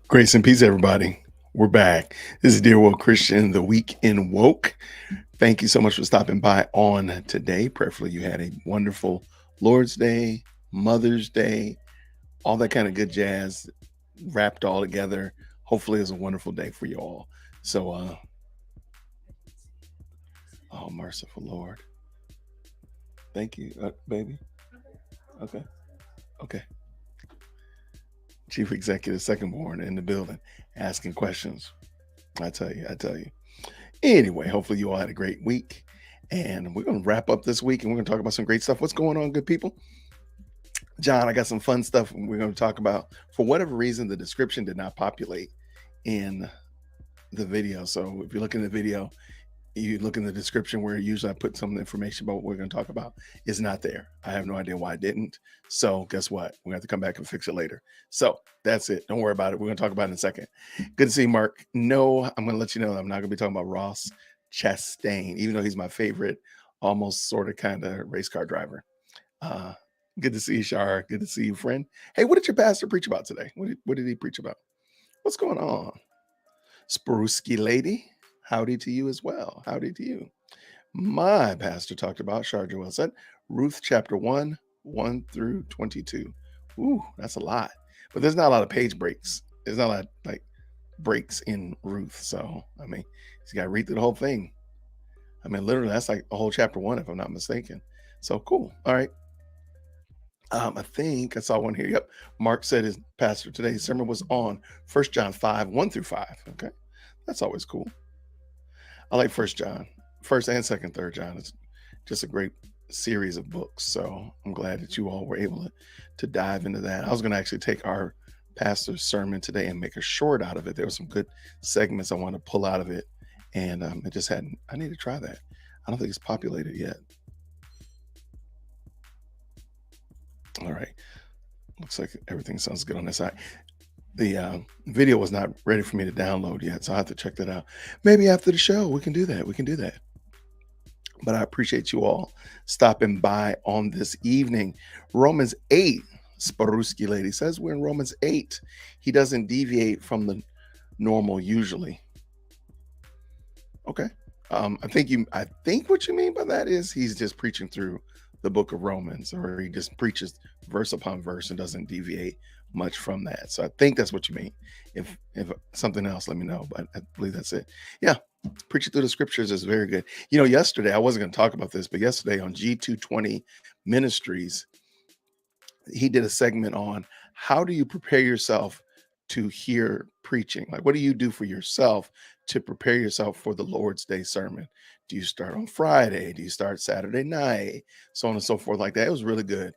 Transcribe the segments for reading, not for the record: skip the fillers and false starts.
Grace and peace, everybody. We're back. This is Dear Woke Christian, the week in woke. Thank you so much for stopping by on today. Prayerfully, you had a wonderful Lord's Day, Mother's Day, all that kind of good jazz wrapped all together. Hopefully, it's a wonderful day for you all. So, oh, merciful Lord. Thank you, baby. Okay. Okay. Chief Executive Second Born in the building asking questions. I tell you. Anyway, hopefully you all had a great week. And we're going to wrap up this week and we're going to talk about some great stuff. What's going on, good people? John, I got some fun stuff we're going to talk about. For whatever reason, the description did not populate in the video. So if you look in the video, you look in the description where usually I put some information about what we're going to talk about. It's not there. I have no idea why I didn't. So guess what? We're going to have to come back and fix it later. So that's it. Don't worry about it. We're going to talk about it in a second. Good to see you, Mark. No, I'm going to let you know I'm not going to be talking about Ross Chastain, even though he's my favorite, almost sort of kind of race car driver. Uh, Good to see you, Shar. Good to see you, friend. Hey, what did your pastor preach about today? What did he preach about? What's going on? Spruski lady, howdy to you as well. Howdy to you. My pastor talked about, Shar Joel said, Ruth chapter 1, 1 through 22. Ooh, that's a lot. But there's not a lot of page breaks. There's not a lot of, like, breaks in Ruth. So, I mean, you got to read through the whole thing. I mean, literally, that's like a whole chapter 1, if I'm not mistaken. So, cool. All right. I think I saw one here. Yep. Mark said his pastor today's sermon was on 1 John 5, 1 through 5. Okay. That's always cool. I like First John, first and second, third John. It's just a great series of books. So I'm glad that you all were able to dive into that. I was going to actually take our pastor's sermon today and make a short out of it. There were some good segments I want to pull out of it, and it just hadn't. I need to try that. I don't think it's populated yet. All right. Looks like everything sounds good on this side. The video was not ready for me to download yet, so I have to check that out. Maybe after the show, we can do that. We can do that. But I appreciate you all stopping by on this evening. Romans 8, Sparuski lady says we're in Romans 8. He doesn't deviate from the normal usually. Okay. I think what you mean by that is he's just preaching through the book of Romans, or he just preaches verse upon verse and doesn't deviate much from that. So I think that's what you mean. If something else, let me know. But I believe that's it. Yeah, preaching through the scriptures is very good. You know, yesterday I wasn't going to talk about this, but yesterday on G220 Ministries, he did a segment on how do you prepare yourself to hear preaching? Like, what do you do for yourself to prepare yourself for the Lord's Day sermon? Do you start on Friday? Do you start Saturday night? So on and so forth, like that. It was really good.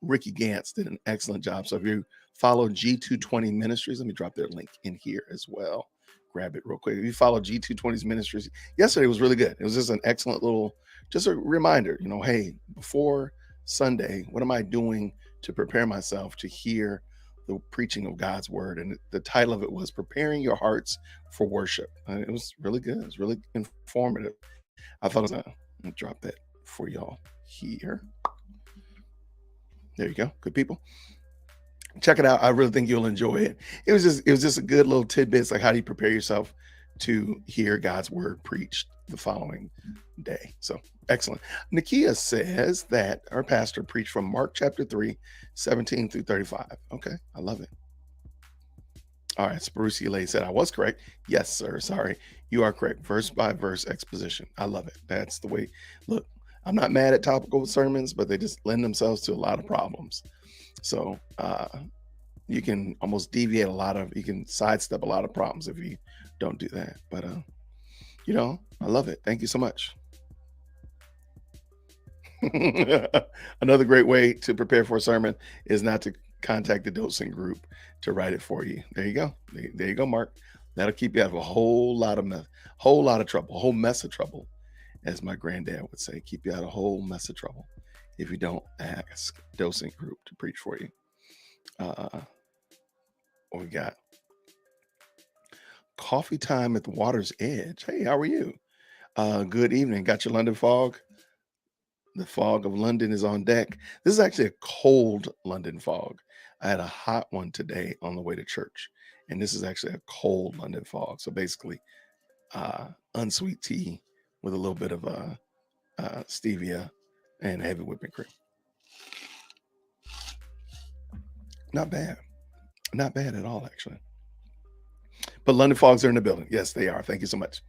Ricky Gantz did an excellent job. So if you follow G220 Ministries, let me drop their link in here as well. Grab it real quick. If you follow G220's Ministries, yesterday was really good. It was just an excellent little, just a reminder, hey, before Sunday, what am I doing to prepare myself to hear the preaching of God's word? And the title of it was Preparing Your Hearts for Worship. And it was really good. It was really informative. I thought I was going to drop that for y'all here. There you go. Good people. Check it out. I really think you'll enjoy it. It was just a good little tidbits, like how do you prepare yourself to hear God's word preached the following day. So excellent. Nakia says that our pastor preached from Mark chapter 3, 17 through 35. Okay, I love it. All right, Sprucey Lay said I was correct. Yes, sir. Sorry. You are correct. Verse by verse exposition. I love it. That's the way. Look, I'm not mad at topical sermons, but they just lend themselves to a lot of problems. So you can almost deviate you can sidestep a lot of problems if you don't do that. But I love it. Thank you so much. Another great way to prepare for a sermon is not to contact the dosing group to write it for you. There you go. There you go, Mark. That'll keep you out of a whole lot of trouble, a whole mess of trouble, as my granddad would say. Keep you out of a whole mess of trouble if you don't ask dosing group to preach for you. What we got? Coffee time at the water's edge. Hey, how are you? Good evening. Got your London fog? The fog of London is on deck. This is actually a cold London fog. I had a hot one today on the way to church, and this is actually a cold London fog. So basically, unsweet tea with a little bit of stevia and heavy whipping cream. Not bad. Not bad at all, actually. But London fogs are in the building. Yes, they are. Thank you so much.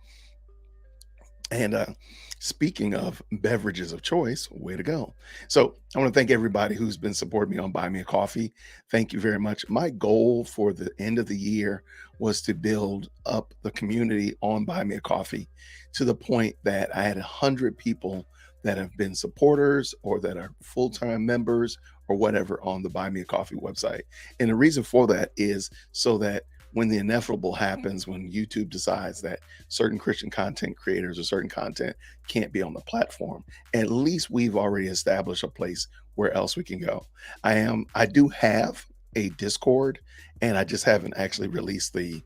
And speaking of beverages of choice, way to go. So I want to thank everybody who's been supporting me on Buy Me a Coffee. Thank you very much. My goal for the end of the year was to build up the community on Buy Me a Coffee to the point that I had 100 people that have been supporters or that are full-time members or whatever on the Buy Me a Coffee website. And the reason for that is so that when the inevitable happens, when YouTube decides that certain Christian content creators or certain content can't be on the platform, at least we've already established a place where else we can go. I do have a Discord, and I just haven't actually released the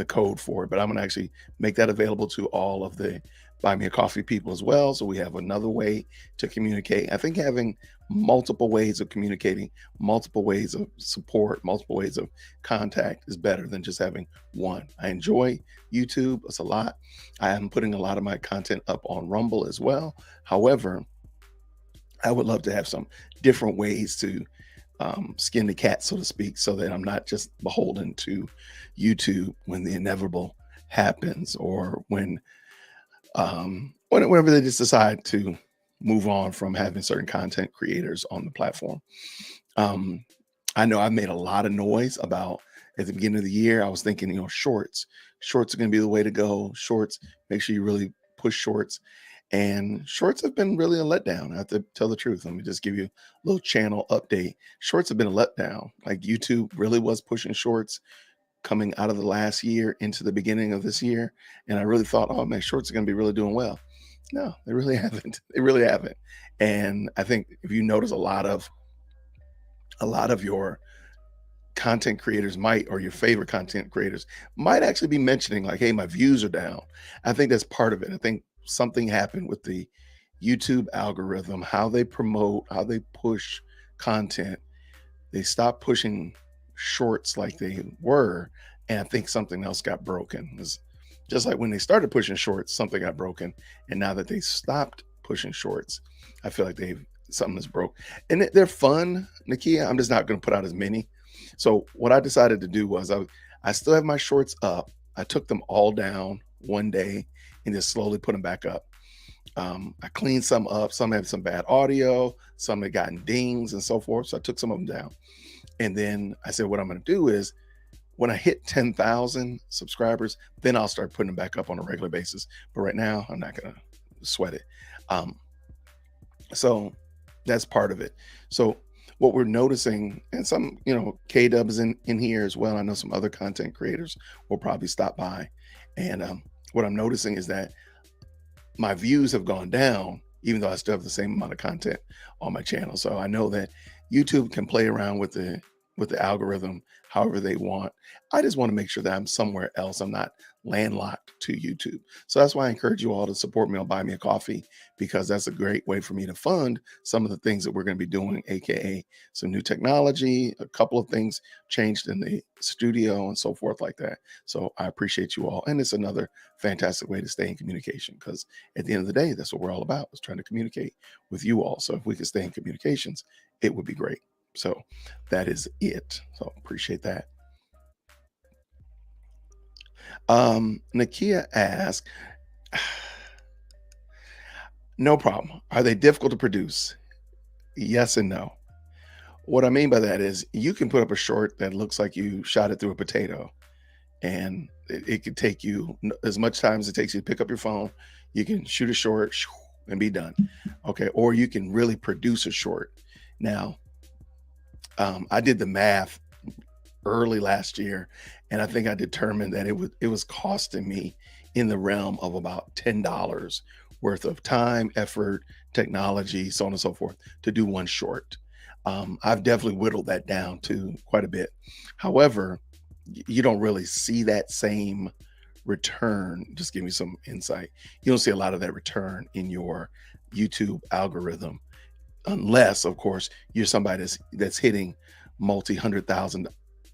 code for it, but I'm going to actually make that available to all of the Buy Me a Coffee people as well. So we have another way to communicate. I think having multiple ways of communicating, multiple ways of support, multiple ways of contact is better than just having one. I enjoy YouTube. It's a lot. I am putting a lot of my content up on Rumble as well. However, I would love to have some different ways to skin the cat, so to speak, so that I'm not just beholden to YouTube when the inevitable happens, or whenever they just decide to move on from having certain content creators on the platform. Um, I know I made a lot of noise about at the beginning of the year. I was thinking, shorts are going to be the way to go. Shorts, make sure you really push shorts. And shorts have been really a letdown. I have to tell the truth. Let me just give you a little channel update. Shorts have been a letdown. Like YouTube really was pushing shorts coming out of the last year into the beginning of this year. And I really thought, oh man, shorts are going to be really doing well. No, they really haven't. They really haven't. And I think if you notice a lot of your content creators might, or your favorite content creators might actually be mentioning like, hey, my views are down. I think that's part of it. I think something happened with the YouTube algorithm, how they promote, how they push content. They stopped pushing shorts like they were. And I think something else got broken. It's just like when they started pushing shorts, something got broken. And now that they stopped pushing shorts, I feel like something is broke. And they're fun, Nakia. I'm just not going to put out as many. So what I decided to do was I still have my shorts up. I took them all down one day and just slowly put them back up. I cleaned some up. Some had some bad audio. Some had gotten dings and so forth. So I took some of them down. And then I said, what I'm going to do is when I hit 10,000 subscribers, then I'll start putting them back up on a regular basis. But right now, I'm not going to sweat it. So that's part of it. So what we're noticing, and some, K-Dub is in here as well. I know some other content creators will probably stop by. And what I'm noticing is that my views have gone down, even though I still have the same amount of content on my channel. So I know that YouTube can play around with the algorithm however they want. I just want to make sure that I'm somewhere else. I'm not landlocked to YouTube. So that's why I encourage you all to support me on Buy Me a Coffee, because that's a great way for me to fund some of the things that we're going to be doing, aka some new technology, a couple of things changed in the studio and so forth like that. So I appreciate you all. And it's another fantastic way to stay in communication, because at the end of the day, that's what we're all about, is trying to communicate with you all. So if we could stay in communications, it would be great. So that is it. So appreciate that. Nakia asked, no problem. Are they difficult to produce? Yes and no. What I mean by that is you can put up a short that looks like you shot it through a potato, and it could take you as much time as it takes you to pick up your phone. You can shoot a short and be done. Okay. Or you can really produce a short. Now, I did the math early last year, and I think I determined that it was costing me in the realm of about $10 worth of time, effort, technology, so on and so forth, to do one short. I've definitely whittled that down to quite a bit. However, you don't really see that same return. Just give me some insight. You don't see a lot of that return in your YouTube algorithm, unless, of course, you're somebody that's hitting multi 100,000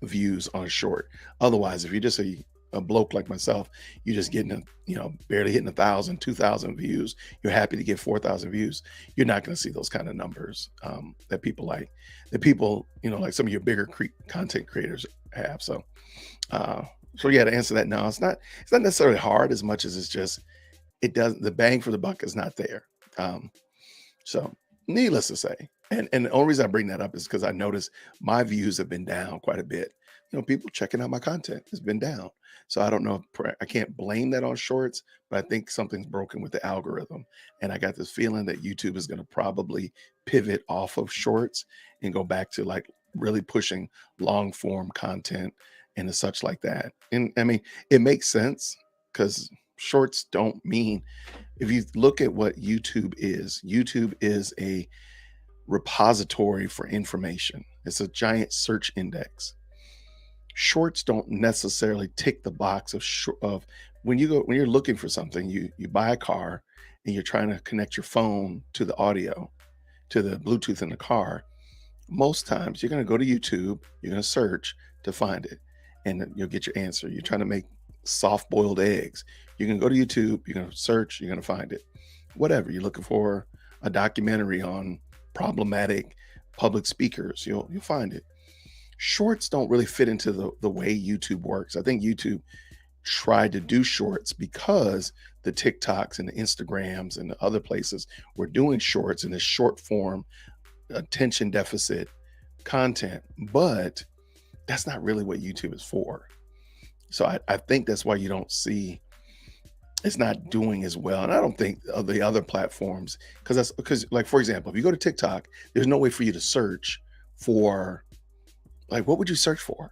views on a short. Otherwise, if you're just a bloke like myself, you're just getting barely hitting 1,000, 2,000 views. You're happy to get 4,000 views. You're not going to see those kind of numbers that people like. That people, like some of your bigger content creators have. Uh, so yeah, to answer that, no, it's not necessarily hard as much as it's just the bang for the buck is not there. Um, so, needless to say, and the only reason I bring that up is because I noticed my views have been down quite a bit. People checking out my content has been down. So I don't know. I can't blame that on shorts, but I think something's broken with the algorithm. And I got this feeling that YouTube is going to probably pivot off of shorts and go back to like really pushing long form content and the such like that. And I mean, it makes sense because shorts don't mean, if you look at what YouTube is a repository for information. It's a giant search index. Shorts don't necessarily tick the box of when you're looking for something, you buy a car and you're trying to connect your phone to the audio, to the Bluetooth in the car. Most times you're going to go to YouTube, you're going to search to find it, and then you'll get your answer. You're trying to make soft boiled eggs. You can go to YouTube, you're going to search, you're going to find it. Whatever you're looking for, a documentary on problematic public speakers, you'll find it. Shorts don't really fit into the way YouTube works. I think YouTube tried to do shorts because the TikToks and the Instagrams and the other places were doing shorts in this short form attention deficit content, but that's not really what YouTube is for. So I think that's why you don't see it's not doing as well. And I don't think of the other platforms, because like, for example, if you go to TikTok, there's no way for you to search for, like, what would you search for?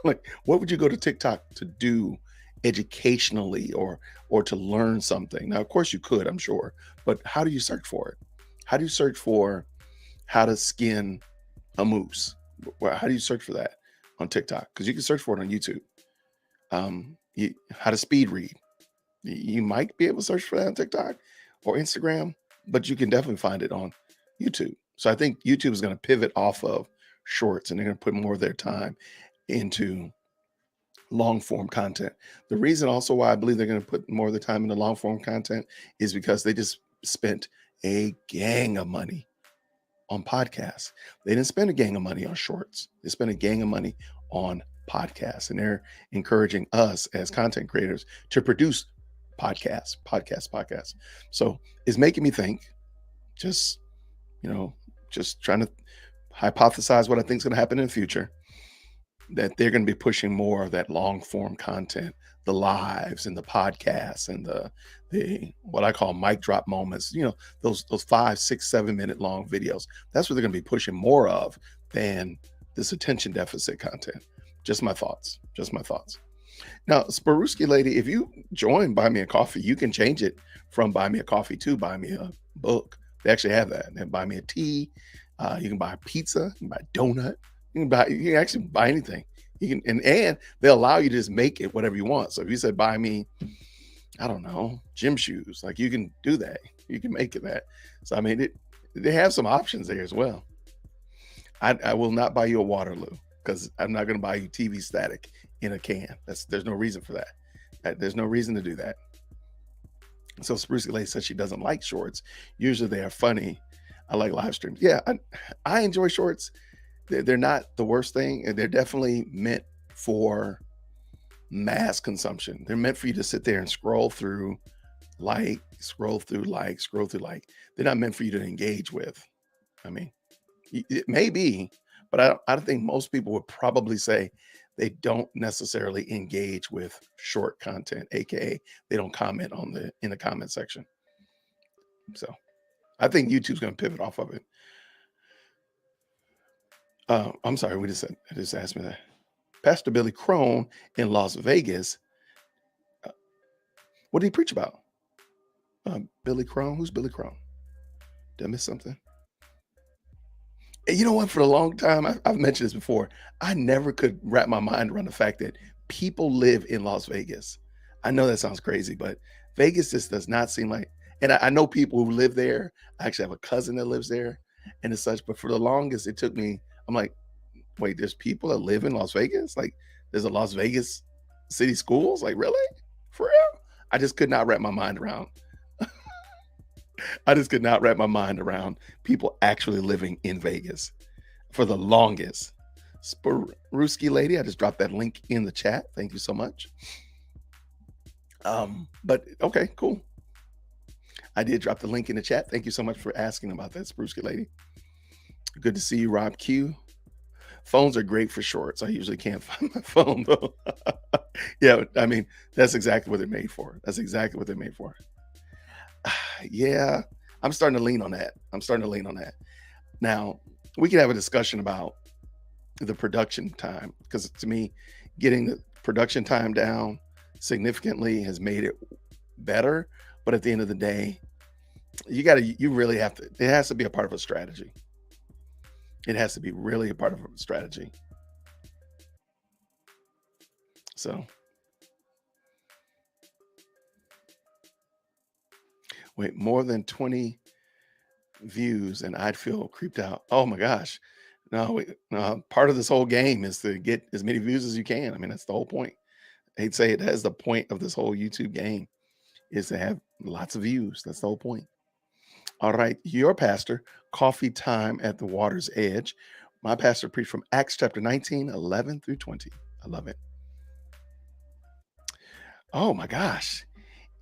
Like, what would you go to TikTok to do educationally or to learn something? Now, of course you could, I'm sure, but how do you search for it? How do you search for how to skin a moose? How do you search for that on TikTok? Because you can search for it on YouTube. How to speed read. You might be able to search for that on TikTok or Instagram, but you can definitely find it on YouTube. So I think YouTube is going to pivot off of shorts and they're going to put more of their time into long form content. The reason also why I believe they're going to put more of the time into long form content is because they just spent a gang of money on podcasts. They didn't spend a gang of money on shorts. They spent a gang of money on podcasts, and they're encouraging us as content creators to produce podcasts. So it's making me think, just, just trying to hypothesize what I think is going to happen in the future, that they're going to be pushing more of that long form content, the lives and the podcasts and the what I call mic drop moments, those 5, 6, 7 minute long videos. That's what they're going to be pushing more of than this attention deficit content. Just my thoughts. Now, Sparuski Lady, if you join Buy Me a Coffee, you can change it from Buy Me a Coffee to Buy Me a Book. They actually have that. And Buy Me a Tea. You can buy a pizza. You can buy a donut. You can actually buy anything. You can, and they'll allow you to just make it whatever you want. So if you said, buy me, I don't know, gym shoes, like, you can do that. You can make it that. So, I mean, they have some options there as well. I will not buy you a Waterloo, because I'm not going to buy you TV static in a can. There's no reason for that. There's no reason to do that. So Spruce Lady says she doesn't like shorts. Usually they are funny. I like live streams. Yeah, I enjoy shorts. They're not the worst thing. They're definitely meant for mass consumption. They're meant for you to sit there and scroll through, scroll through. They're not meant for you to engage with. I mean, it may be, but I think most people would probably say they don't necessarily engage with short content, aka they don't comment in the comment section. So I think YouTube's going to pivot off of it. I'm sorry, it just asked me that. Pastor Billy Crone in Las Vegas. What did he preach about? Billy Crone? Who's Billy Crone? Did I miss something? And you know what? For a long time, I've mentioned this before, I never could wrap my mind around the fact that people live in Las Vegas. I know that sounds crazy, but Vegas just does not seem like, And I know people who live there. I actually have a cousin that lives there and as such. But for the longest, it took me, I'm like, wait, there's people that live in Las Vegas? Like, there's a Las Vegas city schools? Like, really? For real? I just could not wrap my mind around. I just could not wrap my mind around people actually living in Vegas for the longest. Sparuski lady, I just dropped that link in the chat. Thank you so much. But okay, cool. I did drop the link in the chat. Thank you so much for asking about that, Spruce lady. Good to see you, Rob Q. Phones are great for shorts. I usually can't find my phone though. Yeah, I mean, that's exactly what they're made for. That's exactly what they're made for. Yeah, I'm starting to lean on that. I'm starting to lean on that. Now, we can have a discussion about the production time because to me, getting the production time down significantly has made it better. But at the end of the day, you really have to, it has to be a part of a strategy. It has to be really a part of a strategy. So, wait, more than 20 views and I'd feel creeped out. Oh my gosh. No, no, part of this whole game is to get as many views as you can. I mean, that's the whole point. I'd say that's the point of this whole YouTube game is to have lots of views. That's the whole point. All right, your pastor, coffee time at the water's edge. My pastor preached from Acts chapter 19, 11 through 20. I love it. Oh my gosh.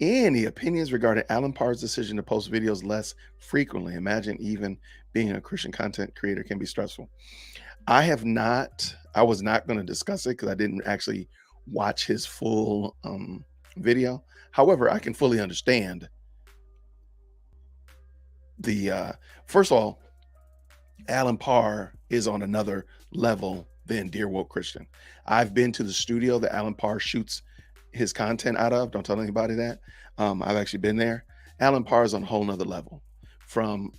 Any opinions regarding Alan Parr's decision to post videos less frequently? Imagine even being a Christian content creator can be stressful. I was not going to discuss it because I didn't actually watch his full video. However, I can fully understand first of all, Alan Parr is on another level than Dear Woke Christian. I've been to the studio that Alan Parr shoots his content out of. Don't tell anybody that. I've actually been there. Alan Parr is on a whole nother level.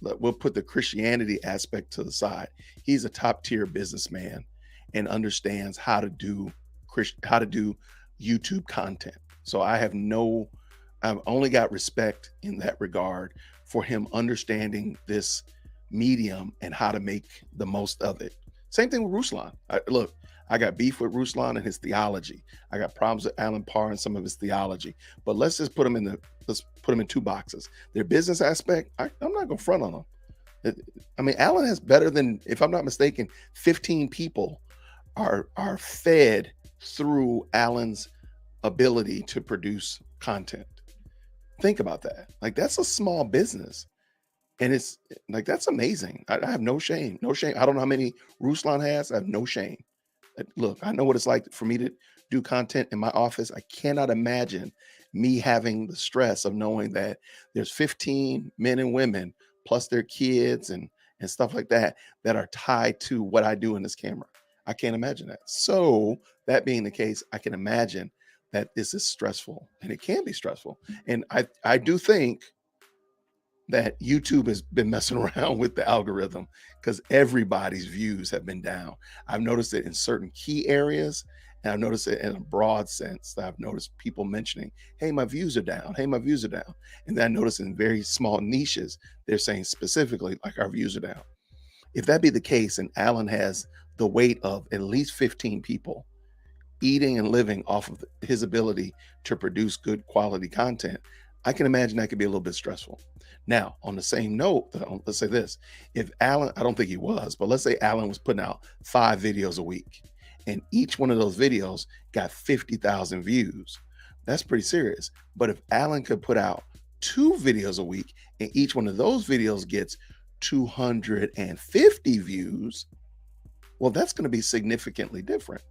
We'll put the Christianity aspect to the side. He's a top tier businessman and understands how to do YouTube content. So I've only got respect in that regard for him understanding this medium and how to make the most of it. Same thing with Ruslan. I got beef with Ruslan and his theology. I got problems with Alan Parr and some of his theology. But let's put them in two boxes. Their business aspect, I'm not gonna front on them. I mean, Alan has better than, if I'm not mistaken, 15 people are fed through Alan's ability to produce content. Think about that. Like, that's a small business. And it's like, that's amazing. I have no shame. No shame. I don't know how many Ruslan has. I have no shame. Look, I know what it's like for me to do content in my office. I cannot imagine me having the stress of knowing that there's 15 men and women plus their kids and stuff like that are tied to what I do in this camera. I can't imagine that. So that being the case, I can imagine that this is stressful and it can be stressful. And I do think that YouTube has been messing around with the algorithm because everybody's views have been down. I've noticed it in certain key areas, and I've noticed it in a broad sense. That I've noticed people mentioning, hey, my views are down. Hey, my views are down. And then I noticed in very small niches, they're saying specifically, like, our views are down. If that be the case, and Alan has the weight of at least 15 people eating and living off of his ability to produce good quality content, I can imagine that could be a little bit stressful. Now, on the same note, let's say this. If Alan, I don't think he was, but let's say Alan was putting out 5 videos a week and each one of those videos got 50,000 views. That's pretty serious. But if Alan could put out 2 videos a week and each one of those videos gets 250 views, well, that's going to be significantly different.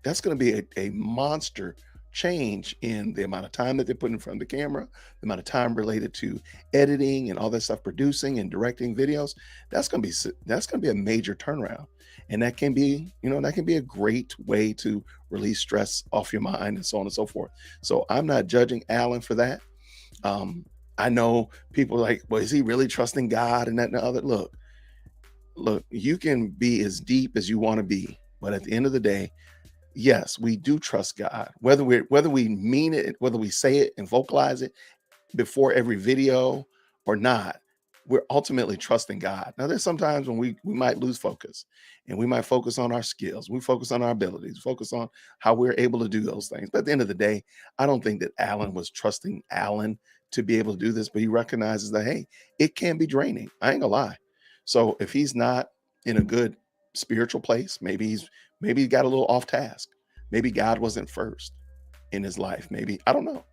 That's going to be a monster change in the amount of time that they're putting in front of the camera, the amount of time related to editing and all that stuff, producing and directing videos. That's going to be a major turnaround. And that can be, that can be a great way to release stress off your mind and so on and so forth. So I'm not judging Alan for that. I know people are like, well, is he really trusting God and that and the other? Look, you can be as deep as you want to be, but at the end of the day, yes, we do trust God. Whether we mean it, whether we say it and vocalize it, before every video or not, we're ultimately trusting God. Now, there's sometimes when we might lose focus and we might focus on our skills, we focus on our abilities, focus on how we're able to do those things. But at the end of the day, I don't think that Alan was trusting Alan to be able to do this, but he recognizes that, hey, it can be draining. I ain't gonna lie. So if he's not in a good spiritual place, maybe he got a little off task. Maybe God wasn't first in his life. Maybe, I don't know.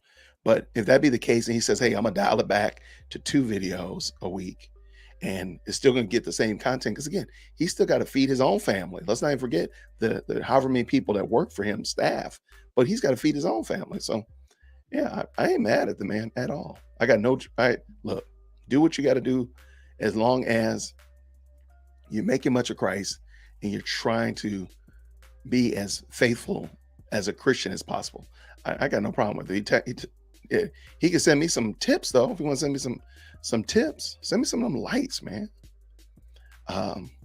But if that be the case, and he says, hey, I'm gonna dial it back to 2 videos a week, and it's still gonna get the same content. Because again, he's still got to feed his own family. Let's not even forget the however many people that work for him, staff, but he's got to feed his own family. So yeah, I ain't mad at the man at all. I got no I look, do what you got to do as long as you're making much of Christ and you're trying to be as faithful as a Christian as possible. I got no problem with it. Yeah, he can send me some tips though. If you want to send me some tips, send me some of them lights, man.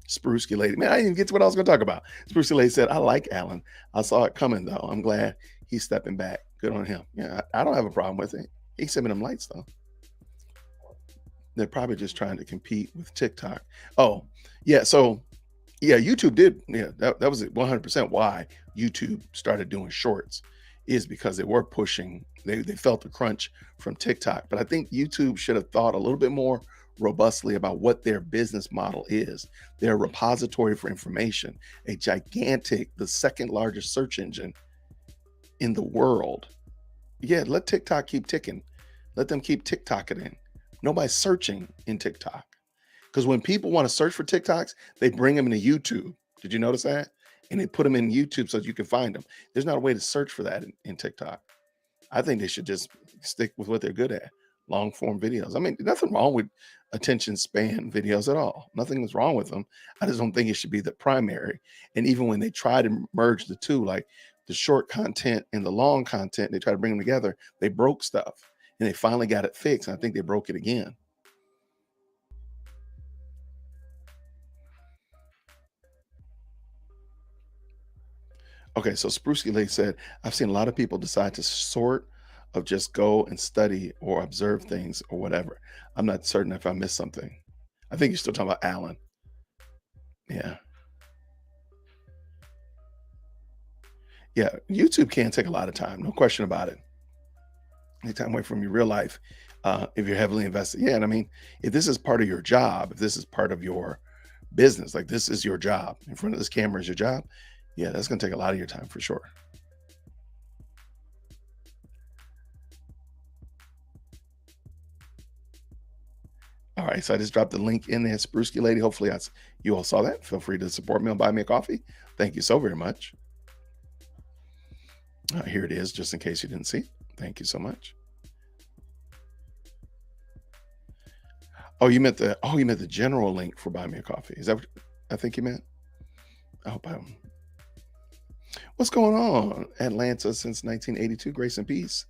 Sprucey Lady, man, I didn't even get to what I was going to talk about. Sprucey Lady said, "I like Alan. I saw it coming though. I'm glad he's stepping back. Good on him. Yeah, I don't have a problem with it. He sent me them lights though. They're probably just trying to compete with TikTok. Oh, yeah. So yeah, YouTube did. Yeah, that was 100% why YouTube started doing shorts, is because they were pushing. They felt the crunch from TikTok, but I think YouTube should have thought a little bit more robustly about what their business model is. They're a repository for information, a gigantic, the second largest search engine in the world. Yeah, let TikTok keep ticking. Let them keep TikToking in. Nobody's searching in TikTok. Because when people want to search for TikToks, they bring them into YouTube. Did you notice that? And they put them in YouTube so that you can find them. There's not a way to search for that in TikTok. I think they should just stick with what they're good at, long form videos. I mean, nothing wrong with attention span videos at all. Nothing is wrong with them. I just don't think it should be the primary. And even when they try to merge the two, like the short content and the long content, they try to bring them together, they broke stuff and they finally got it fixed. And I think they broke it again. Okay, so Sprucey Lake said, I've seen a lot of people decide to sort of just go and study or observe things or whatever. I'm not certain if I missed something. I think you're still talking about Alan. Yeah. Yeah. YouTube can take a lot of time, no question about it. Any time away from your real life, if you're heavily invested. Yeah. And I mean, if this is part of your job, if this is part of your business, like this is your job, in front of this camera is your job, yeah, that's going to take a lot of your time for sure. All right, so I just dropped the link in there, Sprucey Lady. Hopefully, you all saw that. Feel free to support me on Buy Me a Coffee. Thank you so very much. Here it is, just in case you didn't see. Thank you so much. Oh, you meant the general link for Buy Me a Coffee. Is that what I think you meant? I hope I'm. What's going on, Atlanta since 1982? Grace and peace.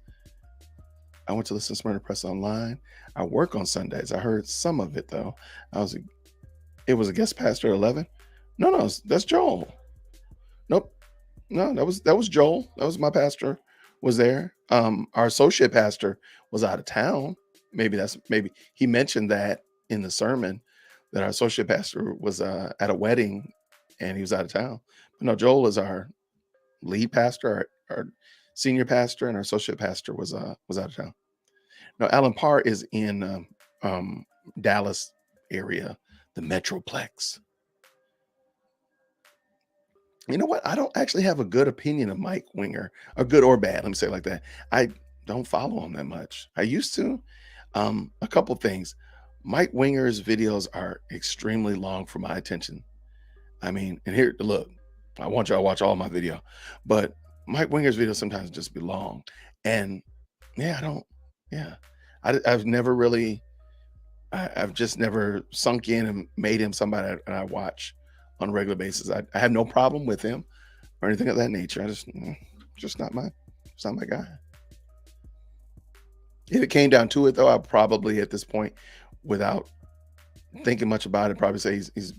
I went to listen to Smyrna Press online. I work on Sundays. I heard some of it though. I was it was a guest pastor at 11. No, no, that's Joel. Nope. No, that was Joel. That was my pastor was there. Our associate pastor was out of town. Maybe he mentioned that in the sermon that our associate pastor was at a wedding and he was out of town. But no, Joel is our lead pastor, our senior pastor, and our associate pastor was out of town. No, Alan Parr is in Dallas area, the Metroplex. You know what? I don't actually have a good opinion of Mike Winger, or good or bad. Let me say it like that. I don't follow him that much. I used to. A couple things. Mike Winger's videos are extremely long for my attention. I mean, and here, look, I want y'all to watch all my video, but Mike Winger's videos sometimes just be long. And yeah, I don't, yeah, I've never really, I've just never sunk in and made him somebody I watch on a regular basis. I have no problem with him or anything of that nature. Just not it's not my guy. If it came down to it, though, I'd probably at this point, without thinking much about it, probably say he's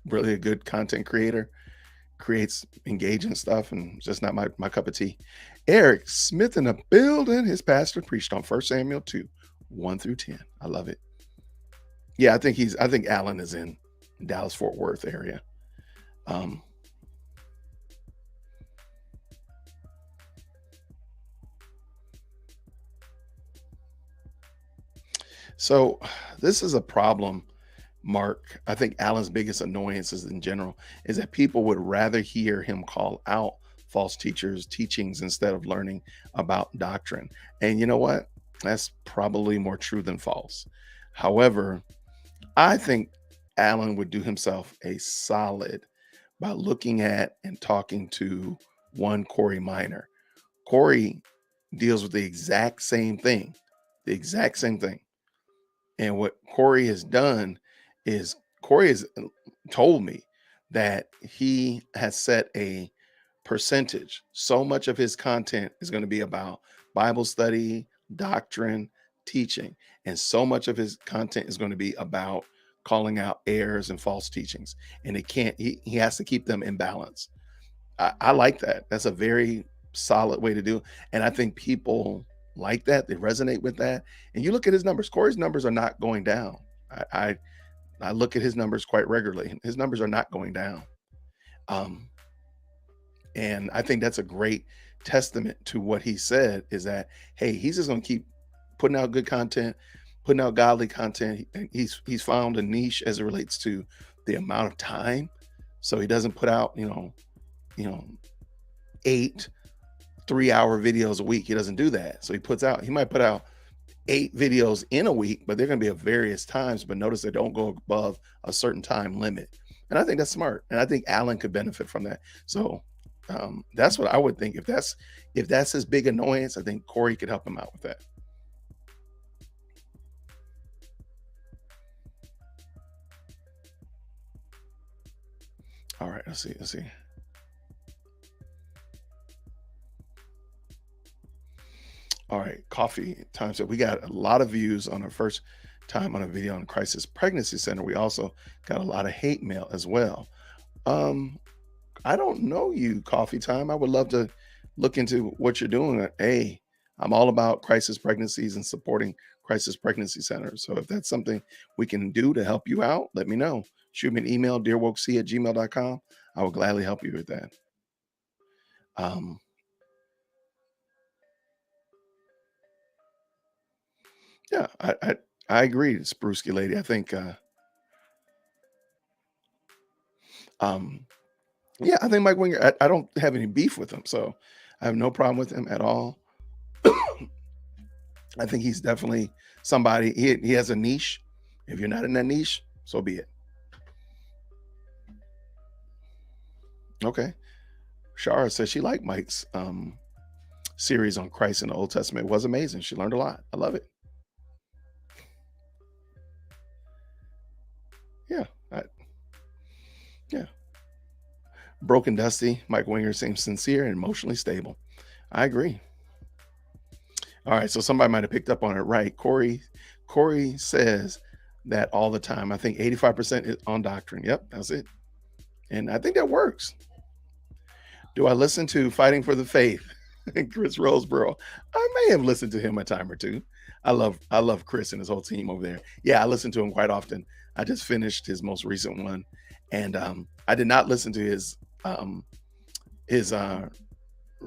really a good content creator, creates engaging stuff, and just not my cup of tea. Eric Smith in the building. His pastor preached on 1 Samuel 2. 1 through 10. I love it. Yeah, I think Allen is in Dallas Fort Worth area. Um, so this is a problem, Mark. I think Allen's biggest annoyances in general is that people would rather hear him call out false teachers' teachings instead of learning about doctrine. And you know what? That's probably more true than false. However, I think Allen would do himself a solid by looking at and talking to one Corey Minor. Corey deals with the exact same thing, the exact same thing. And what Corey has done is Corey has told me that he has set a percentage. So much of his content is going to be about Bible study, doctrine, teaching, and so much of his content is going to be about calling out errors and false teachings. And it can't, he has to keep them in balance. I like that. That's a very solid way to do. And I think people like that. They resonate with that. And you look at his numbers. Corey's numbers are not going down. I I, I look at his numbers quite regularly. His numbers are not going down. Um, and I think that's a great testament to what he said is that, hey, he's just going to keep putting out good content, putting out godly content. And he's found a niche as it relates to the amount of time. So he doesn't put out, you know, 8 3-hour videos a week. He doesn't do that. So he might put out 8 videos in a week, but they're going to be at various times. But notice they don't go above a certain time limit. And I think that's smart. And I think Allen could benefit from that. So that's what I would think. If that's his big annoyance, I think Corey could help him out with that. All right, let's see. Let's see. All right, coffee time. So we got a lot of views on our first time on a video on Crisis Pregnancy Center. We also got a lot of hate mail as well. Um, I don't know you, Coffee Time. I would love to look into what you're doing. Hey, I'm all about crisis pregnancies and supporting crisis pregnancy centers. So if that's something we can do to help you out, let me know. Shoot me an email, dearwokec@gmail.com. I will gladly help you with that. Um, yeah, I agree, Sprucey lady. I think um yeah, I think Mike Winger, I don't have any beef with him. So I have no problem with him at all. I think he's definitely somebody. He has a niche. If you're not in that niche, so be it. Okay. Shara says she liked Mike's series on Christ in the Old Testament. It was amazing. She learned a lot. I love it. Yeah. Yeah. Broken Dusty. Mike Winger seems sincere and emotionally stable. I agree. All right. So somebody might have picked up on it, right? Corey says that all the time. I think 85% is on doctrine. Yep, that's it. And I think that works. Do I listen to Fighting for the Faith? Chris Roseborough. I may have listened to him a time or two. I love Chris and his whole team over there. Yeah, I listen to him quite often. I just finished his most recent one, and I did not listen to his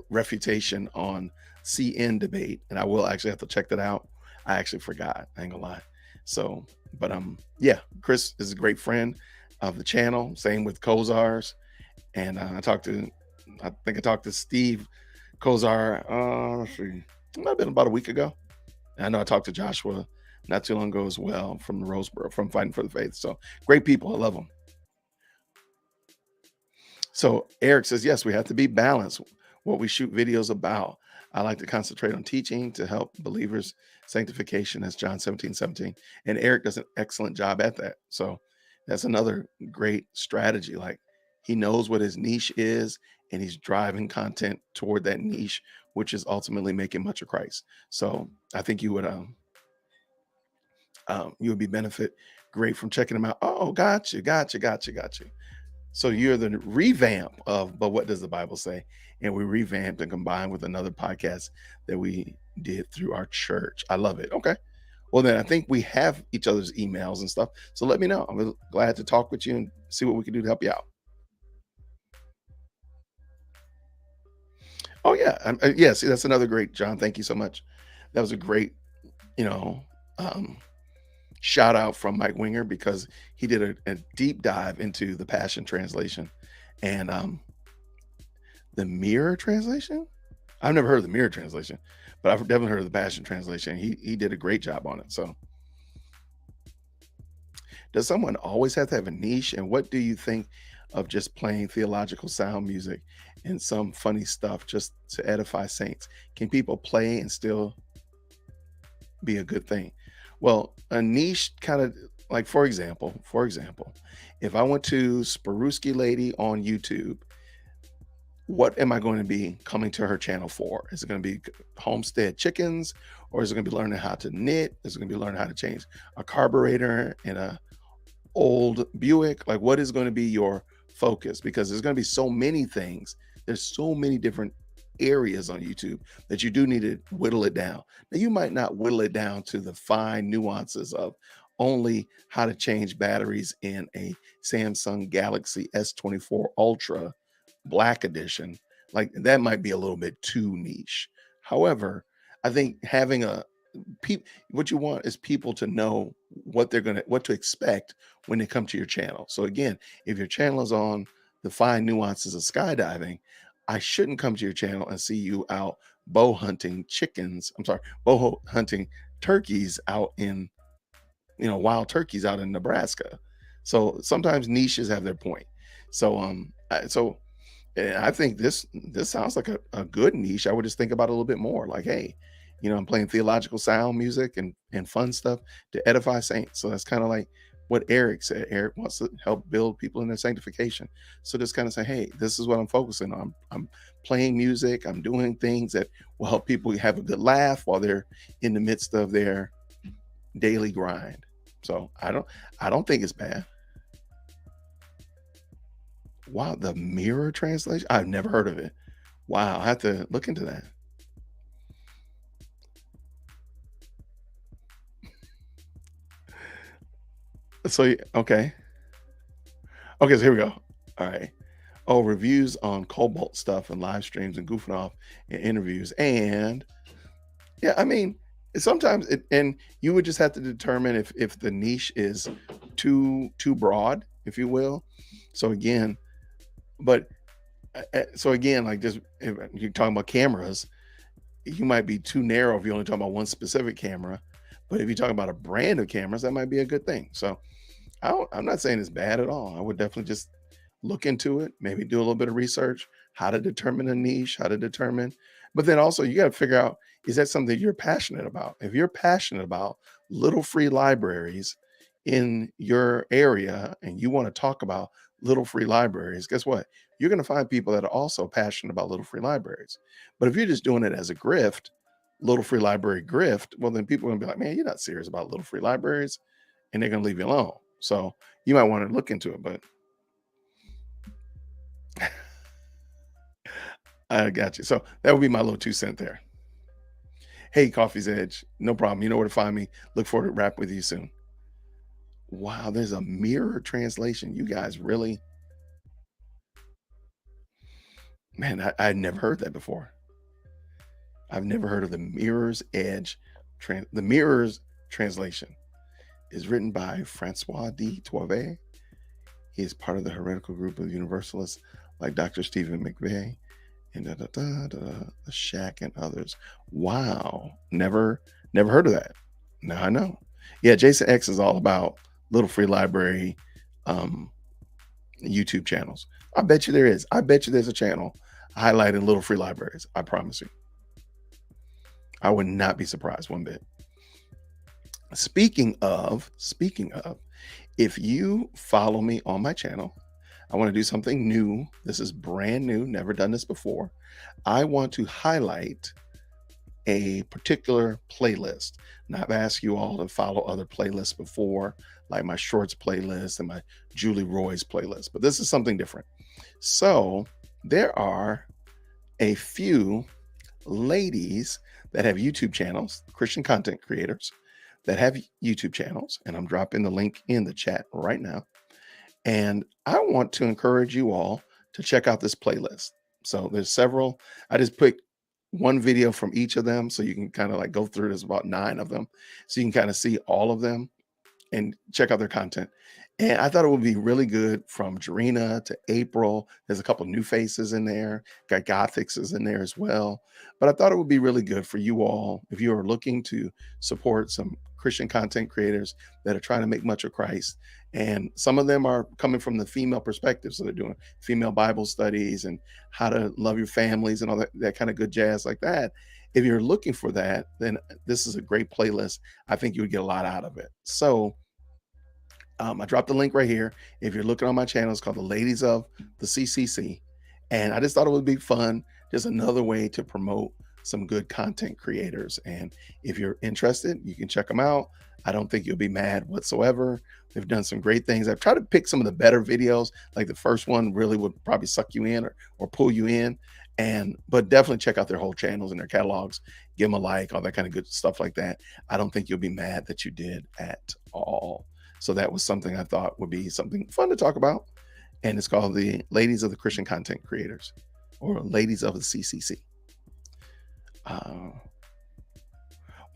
refutation on CN debate, and I will actually have to check that out. I actually forgot. I ain't gonna lie. So, but yeah, Chris is a great friend of the channel. Same with Kozars, and I think I talked to Steve Kozar. Let's see, it might have been about a week ago. And I know I talked to Joshua not too long ago as well from the Roseboro, from Fighting for the Faith. So great people. I love them. So Eric says, yes, we have to be balanced what we shoot videos about. I like to concentrate on teaching to help believers sanctification, as John 17:17. And Eric does an excellent job at that. So that's another great strategy. Like he knows what his niche is and he's driving content toward that niche, which is ultimately making much of Christ. So I think you would be benefit great from checking them out. Oh, gotcha. So you're the revamp of But What Does the Bible Say? And we revamped and combined with another podcast that we did through our church. I love it. Okay. Well, then I think we have each other's emails and stuff. So let me know. I'm glad to talk with you and see what we can do to help you out. Oh yeah, yeah. See, that's another great, John. Thank you so much. That was a great, you know, um, shout out from Mike Winger because he did a deep dive into the Passion Translation and the Mirror Translation. I've never heard of the Mirror Translation, but I've definitely heard of the Passion Translation. He did a great job on it. So, does someone always have to have a niche? And what do you think of just playing theological sound music and some funny stuff just to edify saints? Can people play and still be a good thing? Well, a niche kind of like, for example, if I went to Sparuski Lady on YouTube, what am I going to be coming to her channel for? Is it going to be homestead chickens, or is it going to be learning how to knit? Is it going to be learning how to change a carburetor in a old Buick? Like, what is going to be your focus? Because there's going to be so many things. There's so many different areas on YouTube that you do need to whittle it down. Now, you might not whittle it down to the fine nuances of only how to change batteries in a Samsung Galaxy S24 Ultra Black Edition. Like, that might be a little bit too niche. However, I think having a what you want is people to know what to expect when they come to your channel. So again, if your channel is on the fine nuances of skydiving, I shouldn't come to your channel and see you out bow hunting chickens. I'm sorry, hunting turkeys out in, wild turkeys out in Nebraska. So sometimes niches have their point. So I think this sounds like a good niche. I would just think about it a little bit more. Like, hey, I'm playing theological sound music and fun stuff to edify saints. So that's kind of like what Eric said. Eric wants to help build people in their sanctification. So just kind of say, hey, this is what I'm focusing on. I'm playing music. I'm doing things that will help people have a good laugh while they're in the midst of their daily grind. So I don't think it's bad. Wow, the mirror translation? I've never heard of it. Wow, I have to look into that. Okay. Okay, so here we go. All right. Oh, reviews on Cobalt stuff and live streams and goofing off and interviews. And yeah, I mean, sometimes and you would just have to determine if the niche is too broad, if you will. So again, but so again, like just if you're talking about cameras, you might be too narrow if you're only talking about one specific camera. But if you're talking about a brand of cameras, that might be a good thing. So I'm not saying it's bad at all. I would definitely just look into it, maybe do a little bit of research, how to determine a niche, how to determine. But then also, you got to figure out, is that something you're passionate about? If you're passionate about little free libraries in your area and you want to talk about little free libraries, guess what? You're going to find people that are also passionate about little free libraries. But if you're just doing it as a grift, little free library grift, well, then people are going to be like, man, you're not serious about little free libraries, and they're going to leave you alone. So you might want to look into it, but I got you. So that would be my little 2 cent there. Hey, Coffee's Edge, no problem. You know where to find me. Look forward to rap with you soon. Wow, there's a mirror translation. You guys really, man, I'd never heard that before. I've never heard of the Mirror's Edge. The Mirror's translation is written by Francois de Toivet. He is part of the heretical group of Universalists like Dr. Stephen McVeigh and the Shack and others. Wow, never heard of that. Now I know. Yeah, Jason X is all about little free library um, YouTube channels. I bet you there is. I bet you there's a channel highlighting little free libraries. I promise you. I would not be surprised one bit. Speaking of, if you follow me on my channel, I want to do something new. This is brand new, never done this before. I want to highlight a particular playlist. Now, I've asked you all to follow other playlists before, like my shorts playlist and my Julie Roy's playlist, but this is something different. So there are a few ladies that have YouTube channels, Christian content creators, that have YouTube channels, and I'm dropping the link in the chat right now. And I want to encourage you all to check out this playlist. So there's several. I just picked one video from each of them so you can kind of like go through. There's about 9 of them. So you can kind of see all of them and check out their content. And I thought it would be really good from Jarena to April. There's a couple new faces in there. Got Gothics is in there as well. But I thought it would be really good for you all if you are looking to support some Christian content creators that are trying to make much of Christ. And some of them are coming from the female perspective. So they're doing female Bible studies and how to love your families and all that kind of good jazz like that. If you're looking for that, then this is a great playlist. I think you would get a lot out of it. So I dropped the link right here. If you're looking on my channel, it's called the Ladies of the CCC. And I just thought it would be fun. Just another way to promote some good content creators. And if you're interested, you can check them out. I don't think you'll be mad whatsoever. They've done some great things. I've tried to pick some of the better videos. Like the first one really would probably suck you in or pull you in. But definitely check out their whole channels and their catalogs. Give them a like, all that kind of good stuff like that. I don't think you'll be mad that you did at all. So that was something I thought would be something fun to talk about. And it's called the Ladies of the Christian Content Creators, or Ladies of the CCC. What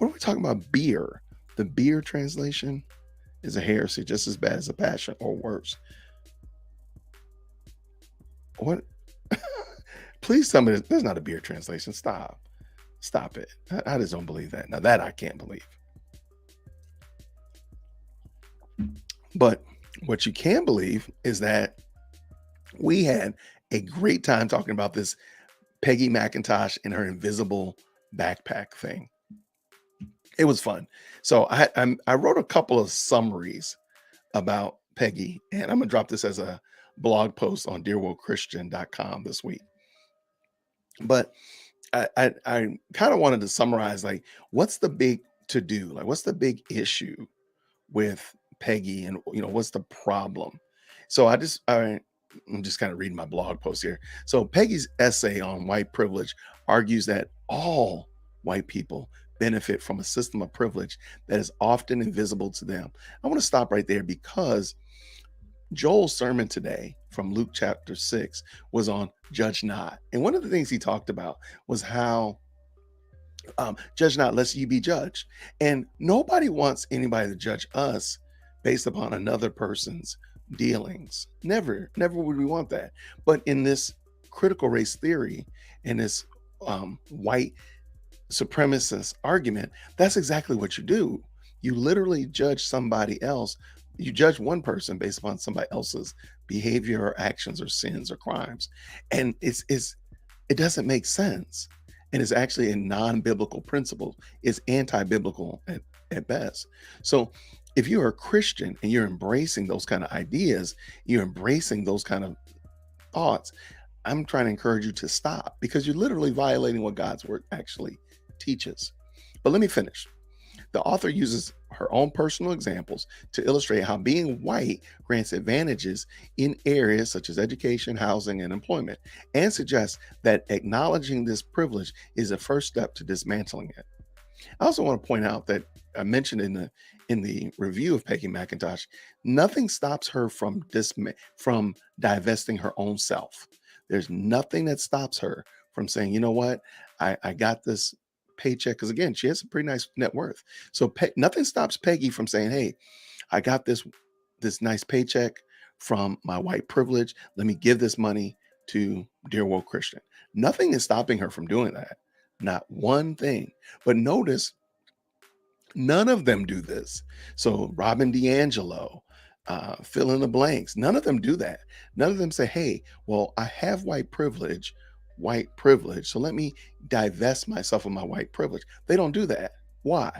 are we talking about? Beer. The beer translation is a heresy just as bad as a passion or worse. What? Please tell me there's not a beer translation. Stop. Stop it. I just don't believe that. Now that I can't believe. But what you can believe is that we had a great time talking about this Peggy McIntosh and her invisible backpack thing. It was fun. So I wrote a couple of summaries about Peggy, and I'm gonna drop this as a blog post on dearworldchristian.com this week. But I kind of wanted to summarize, like, what's the big to do? Like, what's the big issue with Peggy, and what's the problem? So I'm just kind of reading my blog post here. So Peggy's essay on white privilege argues that all white people benefit from a system of privilege that is often invisible to them. I want to stop right there because Joel's sermon today from Luke chapter 6 was on judge not. And one of the things he talked about was how judge not lest you be judged. And nobody wants anybody to judge us based upon another person's dealings. Never would we want that. But in this critical race theory and this white supremacist argument, that's exactly what you do. You literally judge somebody else. You judge one person based upon somebody else's behavior or actions or sins or crimes. And it doesn't make sense. And it's actually a non-biblical principle. It's anti-biblical at best. So if you're a Christian and you're embracing those kind of ideas, you're embracing those kind of thoughts, I'm trying to encourage you to stop, because you're literally violating what God's word actually teaches. But let me finish. The author uses her own personal examples to illustrate how being white grants advantages in areas such as education, housing, and employment, and suggests that acknowledging this privilege is a first step to dismantling it. I also want to point out that I mentioned in the review of Peggy McIntosh, nothing stops her from divesting her own self. There's nothing that stops her from saying, you know what, I got this paycheck, because again, she has a pretty nice net worth. So nothing stops Peggy from saying, hey, I got this nice paycheck from my white privilege. Let me give this money to Dear World Christian. Nothing is stopping her from doing that. Not one thing. But notice, none of them do this. So Robin DiAngelo, fill in the blanks, none of them do that. None of them say, hey, well, I have white privilege, so let me divest myself of my white privilege. They don't do that. Why?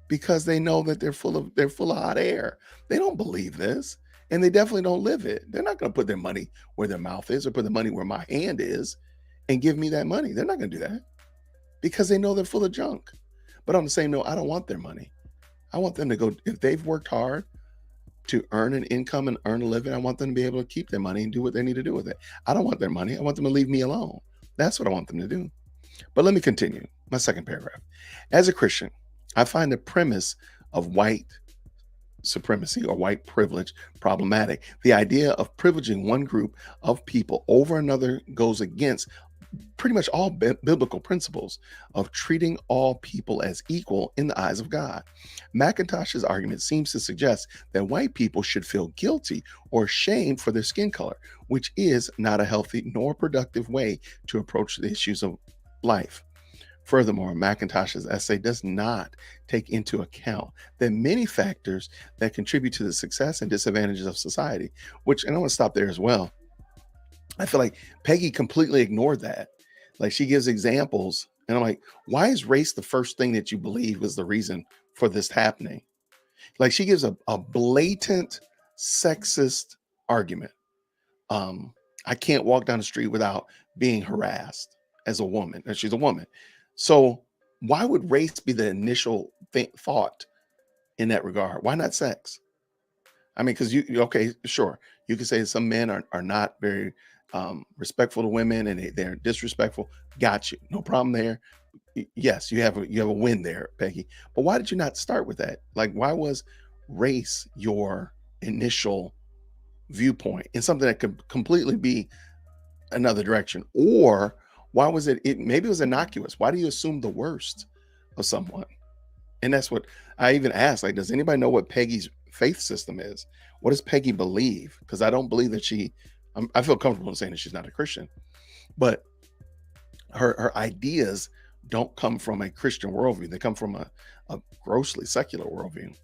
Because they know that they're full of hot air. They don't believe this, and they definitely don't live it. They're not going to put their money where their mouth is, or put the money where my hand is and give me that money. They're not going to do that, because they know they're full of junk. But on the same note, I don't want their money. I want them to go, if they've worked hard to earn an income and earn a living, I want them to be able to keep their money and do what they need to do with it. I don't want their money. I want them to leave me alone. That's what I want them to do. But let me continue. My second paragraph. As a Christian, I find the premise of white supremacy or white privilege problematic. The idea of privileging one group of people over another goes against pretty much all biblical principles of treating all people as equal in the eyes of God. McIntosh's argument seems to suggest that white people should feel guilty or shame for their skin color, which is not a healthy nor productive way to approach the issues of life. Furthermore, McIntosh's essay does not take into account the many factors that contribute to the success and disadvantages of society, which, and I want to stop there as well. I feel like Peggy completely ignored that. Like she gives examples, and I'm like, why is race the first thing that you believe was the reason for this happening? Like she gives a blatant sexist argument. I can't walk down the street without being harassed as a woman, and she's a woman. So why would race be the initial thought in that regard? Why not sex? I mean, because okay, sure, you can say some men are not very respectful to women and they're disrespectful. Got you, no problem there. Yes, you have a win there, Peggy. But why did you not start with that? Like, why was race your initial viewpoint in something that could completely be another direction? Or why was it maybe it was innocuous? Why do you assume the worst of someone? And that's what I even asked, like, does anybody know what Peggy's faith system is? What does Peggy believe? Because I don't believe that I feel comfortable in saying that she's not a Christian, but her ideas don't come from a Christian worldview. They come from a grossly secular worldview.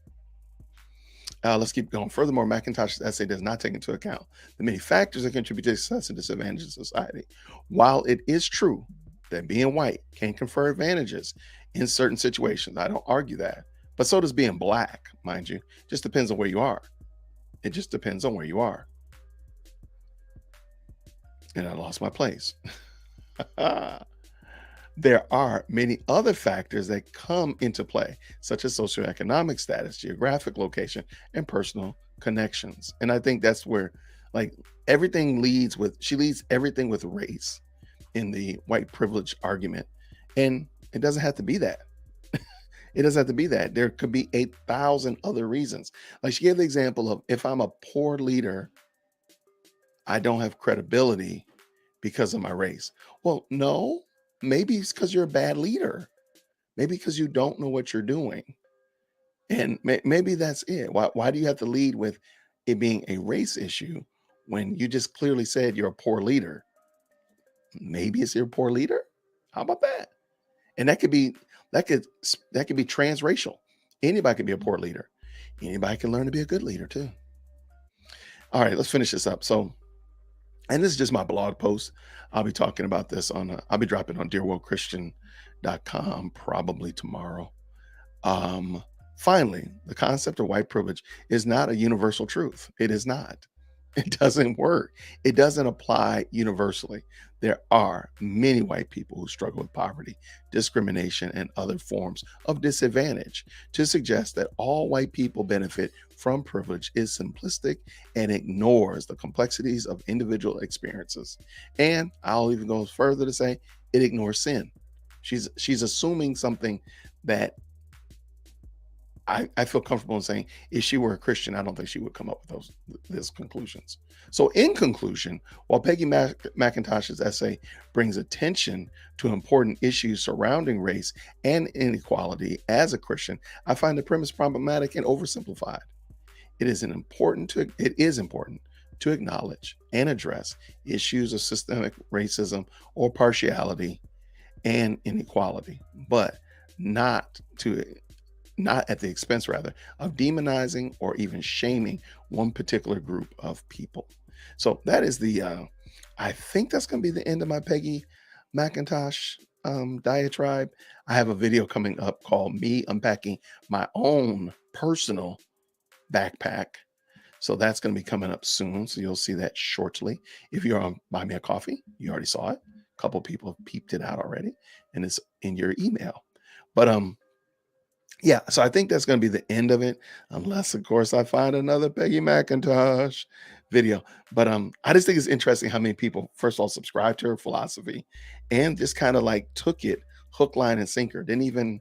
Let's keep going. Furthermore, McIntosh's essay does not take into account the many factors that contribute to success and disadvantages of society. While it is true that being white can confer advantages in certain situations, I don't argue that. But so does being black, mind you. Just depends on where you are. It just depends on where you are. And I lost my place. There are many other factors that come into play, such as socioeconomic status, geographic location, and personal connections. And I think that's where, like, she leads everything with race in the white privilege argument. And it doesn't have to be that. It doesn't have to be that. There could be 8,000 other reasons. Like she gave the example of, if I'm a poor leader, I don't have credibility because of my race. Well, no, maybe it's because you're a bad leader. Maybe because you don't know what you're doing. And maybe that's it. Why do you have to lead with it being a race issue when you just clearly said you're a poor leader? Maybe it's your poor leader. How about that? And that could be transracial. Anybody can be a poor leader. Anybody can learn to be a good leader too. All right, let's finish this up. So, and this is just my blog post. I'll be talking about this I'll be dropping on dearworldchristian.com probably tomorrow. Finally, the concept of white privilege is not a universal truth. It is not. It doesn't work. It doesn't apply universally. There are many white people who struggle with poverty, discrimination, and other forms of disadvantage. To suggest that all white people benefit from privilege is simplistic and ignores the complexities of individual experiences. And I'll even go further to say it ignores sin. She's assuming something that I feel comfortable in saying, if she were a Christian, I don't think she would come up with those conclusions. So in conclusion, while Peggy McIntosh's essay brings attention to important issues surrounding race and inequality as a Christian, I find the premise problematic and oversimplified. It is important to acknowledge and address issues of systemic racism or partiality and inequality, but not at the expense, rather, of demonizing or even shaming one particular group of people. So that is I think that's going to be the end of my Peggy McIntosh diatribe. I have a video coming up called Me Unpacking My Own Personal Backpack. So that's going to be coming up soon. So you'll see that shortly. If you're on Buy Me a Coffee, you already saw it. A couple of people have peeped it out already, and it's in your email. But yeah, so I think that's going to be the end of it, unless, of course, I find another Peggy McIntosh video. But I just think it's interesting how many people, first of all, subscribe to her philosophy and just kind of like took it hook, line, and sinker. Didn't even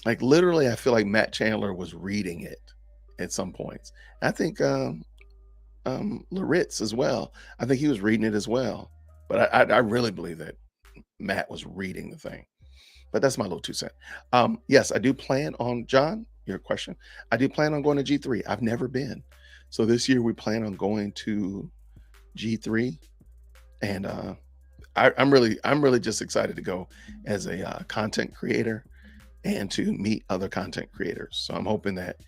Like literally, I feel like Matt Chandler was reading it at some points. I think Laritz as well. I think he was reading it as well. But I really believe that Matt was reading the thing. But that's my little 2 cent. Yes, I do plan on John, your question. I do plan on going to G3. I've never been. So this year we plan on going to G3 and I'm really just excited to go as a content creator and to meet other content creators. So I'm hoping that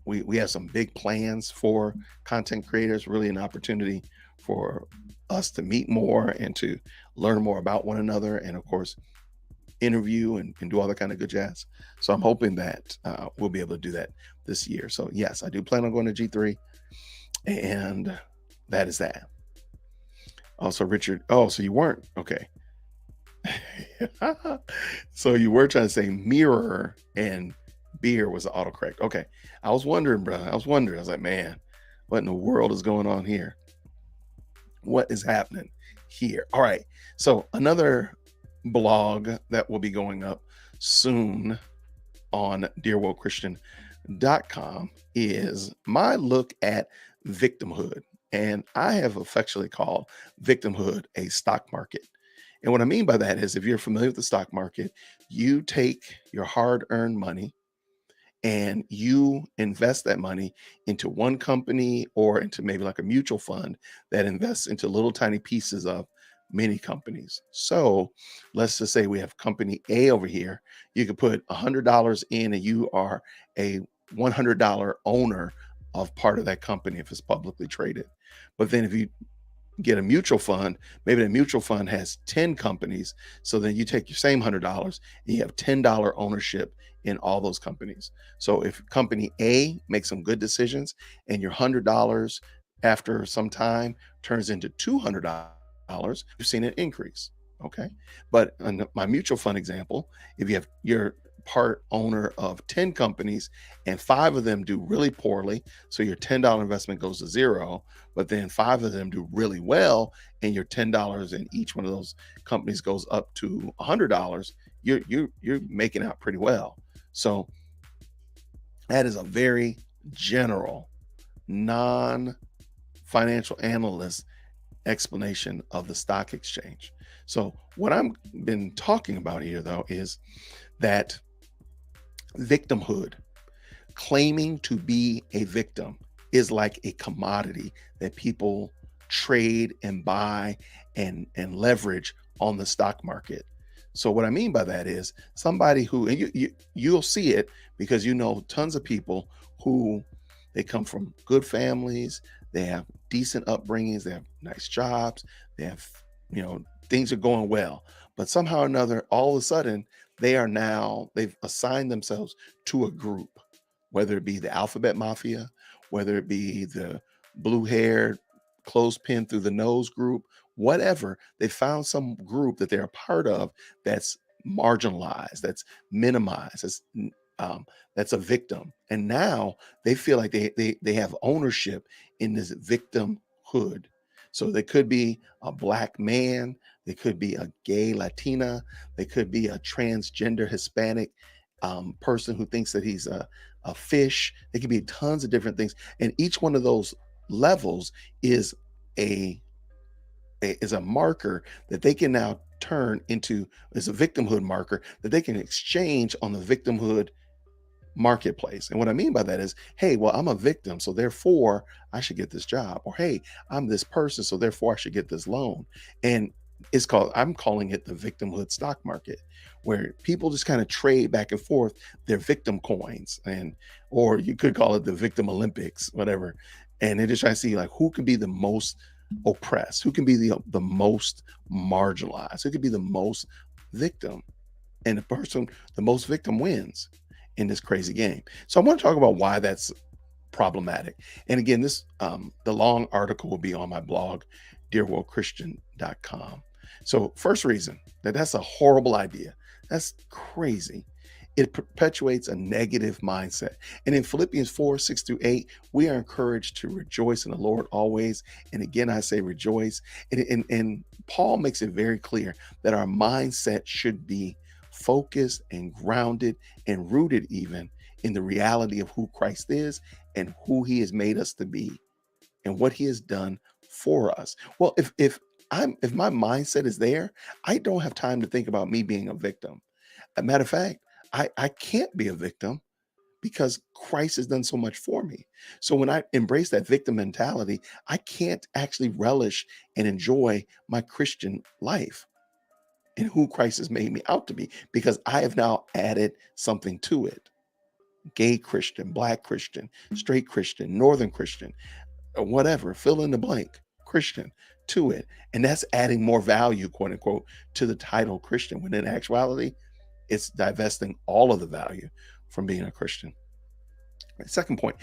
we have some big plans for content creators, really an opportunity for us to meet more and to learn more about one another, and of course interview and do all that kind of good jazz. So I'm hoping that we'll be able to do that this year. So yes, I do plan on going to G3, and that is that. Also, Richard. Oh, so you weren't okay. So you were trying to say mirror and beer was the autocorrect. Okay. I was wondering, bro. I was wondering. I was like, man, what in the world is going on here? What is happening here? All right. So another blog that will be going up soon on dearwochristian.com is my look at victimhood. And I have affectionately called victimhood a stock market. And what I mean by that is if you're familiar with the stock market, you take your hard earned money and you invest that money into one company or into maybe like a mutual fund that invests into little tiny pieces of many companies. So let's just say we have company A over here. You could put $100 in and you are a $100 owner of part of that company if it's publicly traded. But then if you get a mutual fund, maybe the mutual fund has 10 companies. So then you take your same $100 and you have $10 ownership in all those companies. So if company A makes some good decisions and your $100 after some time turns into $200, you've seen an increase. Okay. But in my mutual fund example, if you have your part owner of 10 companies and five of them do really poorly, so your $10 investment goes to zero, but then five of them do really well and your $10 in each one of those companies goes up to $100, you're making out pretty well. So that is a very general, non financial analyst explanation of the stock exchange. So what I'm been talking about here though is that victimhood, claiming to be a victim, is like a commodity that people trade and buy and leverage on the stock market. So what I mean by that is somebody who, and you'll see it because you know tons of people who they come from good families, they have decent upbringings, they have nice jobs, they have, you know, things are going well, but somehow or another all of a sudden they've assigned themselves to a group, whether it be the alphabet mafia, whether it be the blue haired clothespin through the nose group, whatever. They found some group that they're a part of that's marginalized, that's minimized, that's a victim. And now they feel like they have ownership in this victimhood. So they could be a black man, they could be a gay Latina, they could be a transgender Hispanic person who thinks that he's a fish. They could be tons of different things, and each one of those levels is a, is a marker that they can now turn into as a victimhood marker that they can exchange on the victimhood marketplace. And what I mean by that is, hey, well, I'm a victim, so therefore I should get this job. Or hey, I'm this person, so therefore I should get this loan. And I'm calling it the victimhood stock market, where people just kind of trade back and forth their victim coins, and or you could call it the victim Olympics, whatever. And they're just trying to see like who can be the most oppressed, who can be the most marginalized, who could be the most victim. And the most victim wins in this crazy game. So I want to talk about why that's problematic. And again, this the long article will be on my blog, dearworldchristian.com. So first reason that's a horrible idea. That's crazy. It perpetuates a negative mindset. And in Philippians 4:6-8, we are encouraged to rejoice in the Lord always. And again, I say rejoice. And Paul makes it very clear that our mindset should be focused and grounded and rooted even in the reality of who Christ is and who he has made us to be and what he has done for us. Well, if my mindset is there, I don't have time to think about me being a victim. A matter of fact, I can't be a victim because Christ has done so much for me. So when I embrace that victim mentality, I can't actually relish and enjoy my Christian life and who Christ has made me out to be because I have now added something to it. Gay Christian, black Christian, straight Christian, northern Christian, or whatever, fill in the blank, Christian to it. And that's adding more value, quote unquote, to the title Christian, when in actuality, it's divesting all of the value from being a Christian. Second point,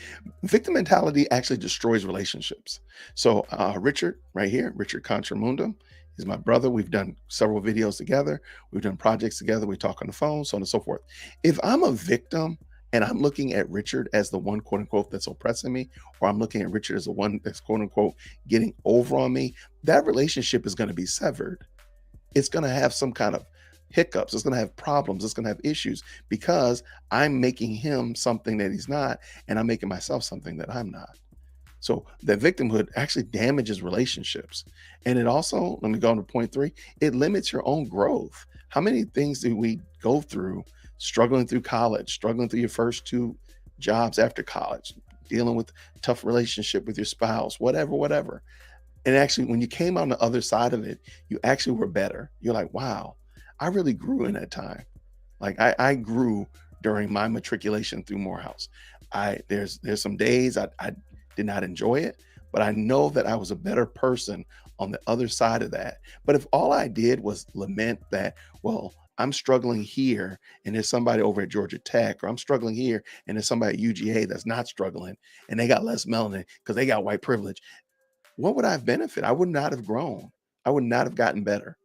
victim mentality actually destroys relationships. So, Richard, right here, Richard Contramundum, is my brother. We've done several videos together. We've done projects together. We talk on the phone, so on and so forth. If I'm a victim and I'm looking at Richard as the one, quote unquote, that's oppressing me, or I'm looking at Richard as the one that's, quote unquote, getting over on me, that relationship is going to be severed. It's going to have some kind of hiccups. It's going to have problems. It's going to have issues because I'm making him something that he's not, and I'm making myself something that I'm not. So that victimhood actually damages relationships. And it also, let me go on to point three, it limits your own growth. How many things do we go through struggling through college, struggling through your first two jobs after college, dealing with tough relationship with your spouse, whatever. And actually, when you came on the other side of it, you actually were better. You're like, wow, I really grew in that time. Like I grew during my matriculation through Morehouse. There's some days I did not enjoy it, but I know that I was a better person on the other side of that. But if all I did was lament that, well, I'm struggling here and there's somebody over at Georgia Tech, or I'm struggling here and there's somebody at UGA that's not struggling and they got less melanin because they got white privilege, what would I have benefited? I would not have grown. I would not have gotten better.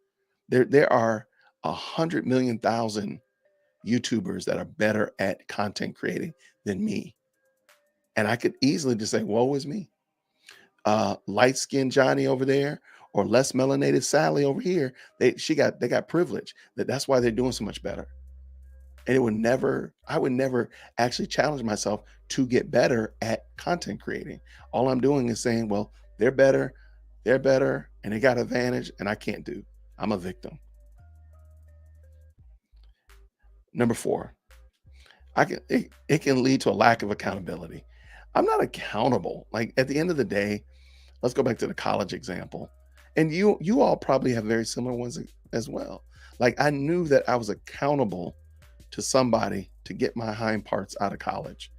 There are 100 million thousand YouTubers that are better at content creating than me. And I could easily just say, woe is me. Light skinned Johnny over there, or less melanated Sally over here, they got privilege. That's why they're doing so much better. And I would never actually challenge myself to get better at content creating. All I'm doing is saying, well, they're better, and they got advantage, and I can't do. I'm a victim. Number four, it can lead to a lack of accountability. I'm not accountable. Like at the end of the day, let's go back to the college example. And you all probably have very similar ones as well. Like I knew that I was accountable to somebody to get my hind parts out of college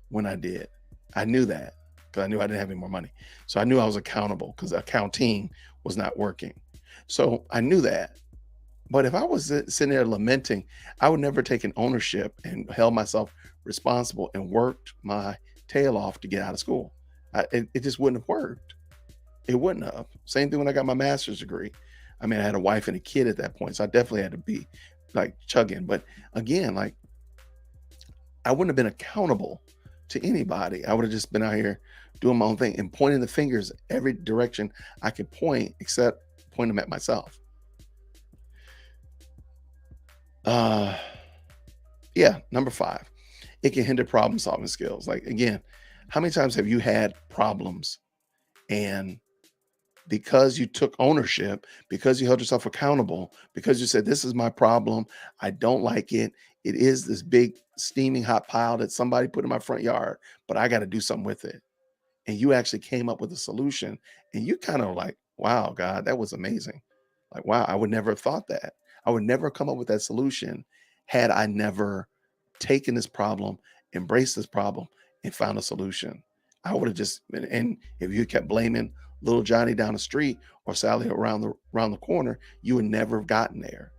when I did. I knew that because I knew I didn't have any more money. So I knew I was accountable because accounting was not working. So I knew that. But if I was sitting there lamenting, I would never take an ownership and held myself responsible and worked my tail off to get out of school. It just wouldn't have worked. It wouldn't have. Same thing when I got my master's degree. I mean, I had a wife and a kid at that point, so I definitely had to be like chugging. But again, like I wouldn't have been accountable to anybody. I would have just been out here doing my own thing and pointing the fingers every direction I could point, except point them at myself. Uh, yeah, number five, it can hinder problem solving skills. Like again, how many times have you had problems and because you took ownership, because you held yourself accountable, because you said, this is my problem, I don't like it. It is this big steaming hot pile that somebody put in my front yard, but I got to do something with it. And you actually came up with a solution and you kind of like, wow, God, that was amazing. Like, wow, I would never have thought that. I would never come up with that solution had I never taken this problem, embraced this problem, and found a solution. I would have just been, and if you kept blaming little Johnny down the street or Sally around the corner, you would never have gotten there.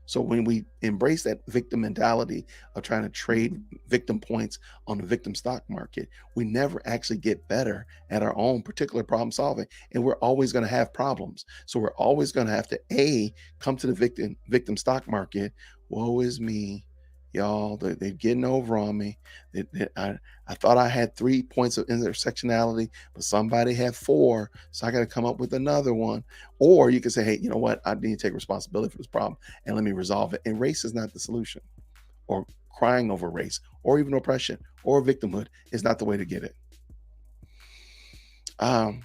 So when we embrace that victim mentality of trying to trade victim points on the victim stock market, we never actually get better at our own particular problem solving. And we're always going to have problems. So we're always going to have to come to the victim stock market. Woe is me. Y'all, they're getting over on me. I thought I had 3 points of intersectionality, but somebody had four. So I got to come up with another one. Or you can say, hey, you know what? I need to take responsibility for this problem and let me resolve it. And race is not the solution, or crying over race, or even oppression, or victimhood is not the way to get it. Um,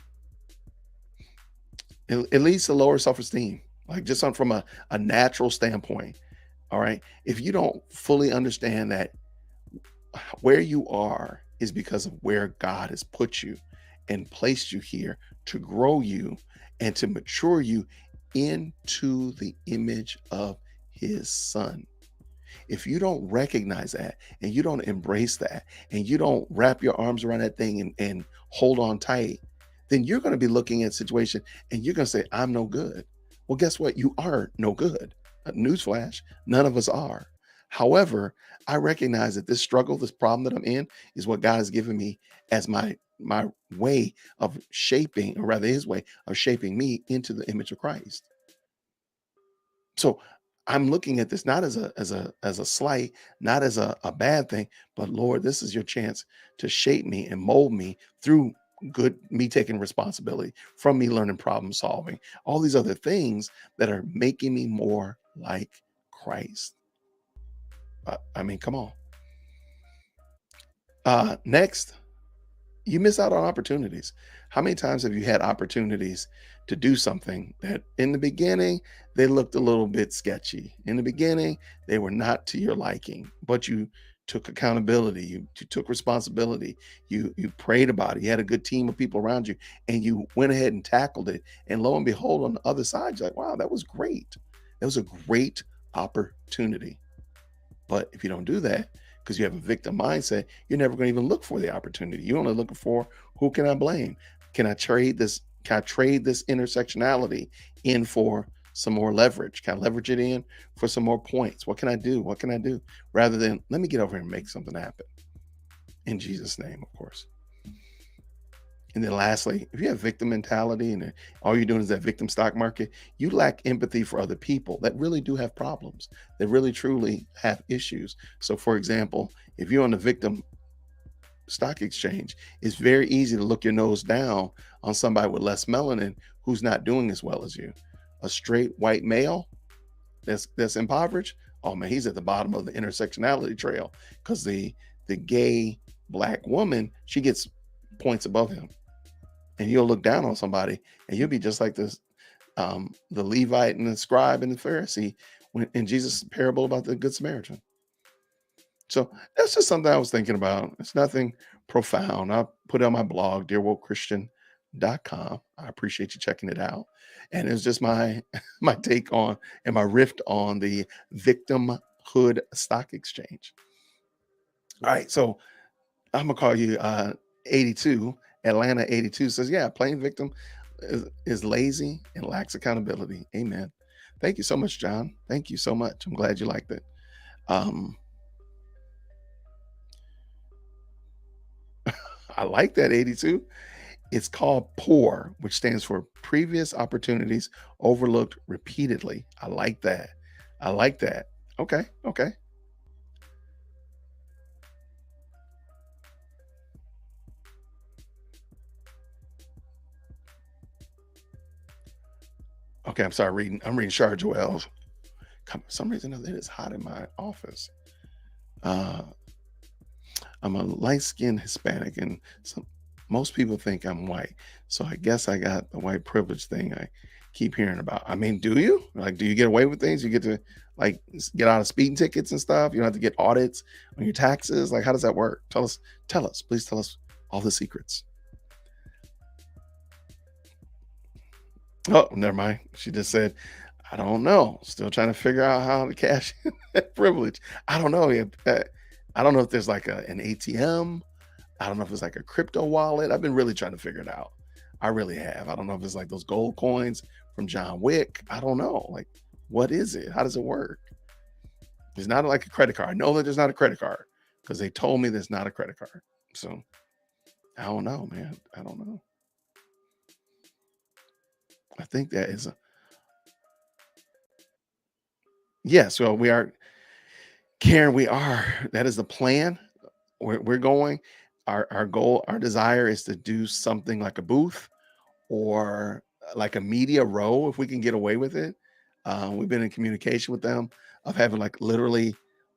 it leads to lower self-esteem, like just from a natural standpoint. All right. If you don't fully understand that where you are is because of where God has put you and placed you here to grow you and to mature you into the image of his son. If you don't recognize that and you don't embrace that and you don't wrap your arms around that thing and hold on tight, then you're going to be looking at a situation and you're going to say, I'm no good. Well, guess what? You are no good. Newsflash, none of us are. However, I recognize that this struggle, this problem that I'm in, is what God has given me as my way of shaping, or rather his way of shaping me into the image of Christ. So I'm looking at this not as a slight, not as a bad thing, but Lord, this is your chance to shape me and mold me through good me taking responsibility, from me learning problem solving, all these other things that are making me more like Christ. I mean, come on. Next, you miss out on opportunities. How many times have you had opportunities to do something that in the beginning they looked a little bit sketchy? In the beginning, they were not to your liking, but you took accountability, you took responsibility, you prayed about it, you had a good team of people around you, and you went ahead and tackled it. And lo and behold, on the other side, you're like, wow, that was great. That was a great opportunity. But if you don't do that, because you have a victim mindset, you're never going to even look for the opportunity. You're only looking for, who can I blame? Can I trade this? Can I trade this intersectionality in for some more leverage? Can I leverage it in for some more points? What can I do? What can I do? Rather than, let me get over here and make something happen. In Jesus' name, of course. And then lastly, if you have victim mentality and all you're doing is that victim stock market, you lack empathy for other people that really do have problems, that really truly have issues. So, for example, if you're on the victim stock exchange, it's very easy to look your nose down on somebody with less melanin who's not doing as well as you. A straight white male that's impoverished, oh man, he's at the bottom of the intersectionality trail, because the gay black woman, she gets points above him, and you'll look down on somebody and you'll be just like this, the Levite and the scribe and the Pharisee, when in Jesus' parable about the Good Samaritan. So that's just something I was thinking about. It's nothing profound. I put it on my blog, dearwokechristian.com. I appreciate you checking it out. And it's just my my take on and my riff on the victimhood stock exchange. All right, so I'm gonna call you 82. Atlanta 82 says, yeah, playing victim is lazy and lacks accountability. Amen. Thank you so much, John. Thank you so much. I'm glad you liked it. Um, I like that 82. It's called POUR, which stands for previous opportunities overlooked repeatedly. I like that. I like that. Okay. Okay. Okay. I'm sorry. I'm reading Char Joel's. For some reason, it is hot in my office. Uh, I'm a light skinned Hispanic, and most people think I'm white. So I guess I got the white privilege thing I keep hearing about. I mean, do you? Like, do you get away with things? You get to like get out of speeding tickets and stuff? You don't have to get audits on your taxes? Like, how does that work? Tell us, please tell us all the secrets. Oh, never mind. She just said, I don't know. Still trying to figure out how to cash in that privilege. I don't know. I don't know if there's like an ATM. I don't know if it's like a crypto wallet. I've been really trying to figure it out. I really have. I don't know if it's like those gold coins from John Wick. I don't know. Like, what is it? How does it work? It's not like a credit card. I know that there's not a credit card because they told me there's not a credit card. So I don't know, man. I don't know. I think that is a yes. Well, we are Karen, we are. That is the plan. We're going. Our goal, our desire is to do something like a booth or like a media row if we can get away with it. We've been in communication with them of having like literally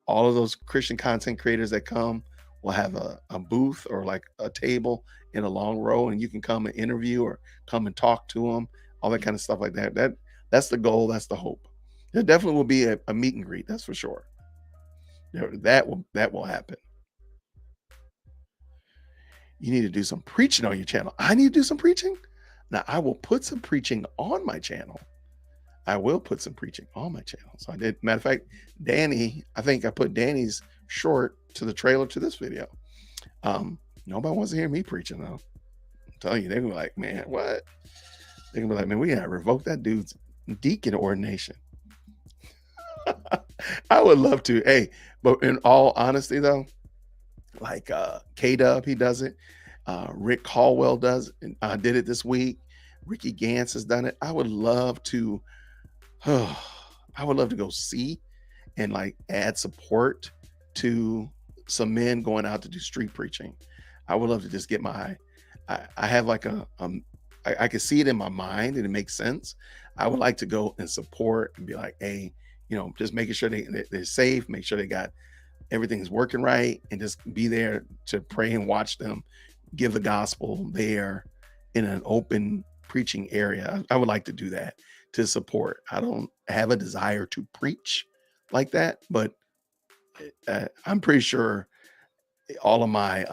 all of those Christian content creators that come will have a booth or like a table in a long row, and you can come and interview or come and talk to them, all that kind of stuff like that. That's the goal. That's the hope. There definitely will be a meet and greet. That's for sure. That will happen. You need to do some preaching on your channel. I need to do some preaching. Now I will put some preaching on my channel. I will put some preaching on my channel. So I did. Matter of fact, Danny, I think I put Danny's short to the trailer to this video. Nobody wants to hear me preaching though. I'm telling you, they're gonna be like, man, what? They're gonna be like, man, we gotta revoke that dude's deacon ordination. I would love to. Hey, but in all honesty though, like K Dub, he does it. Rick Caldwell did it this week. Ricky Gantz has done it. I would love to I would love to go see and like add support to some men going out to do street preaching. I would love to just get I have like I can see it in my mind and it makes sense. I would like to go and support and be like, hey, just making sure they're safe, make sure they got everything's working right, and just be there to pray and watch them give the gospel there in an open preaching area. I would like to do that to support. I don't have a desire to preach like that, but I'm pretty sure all of my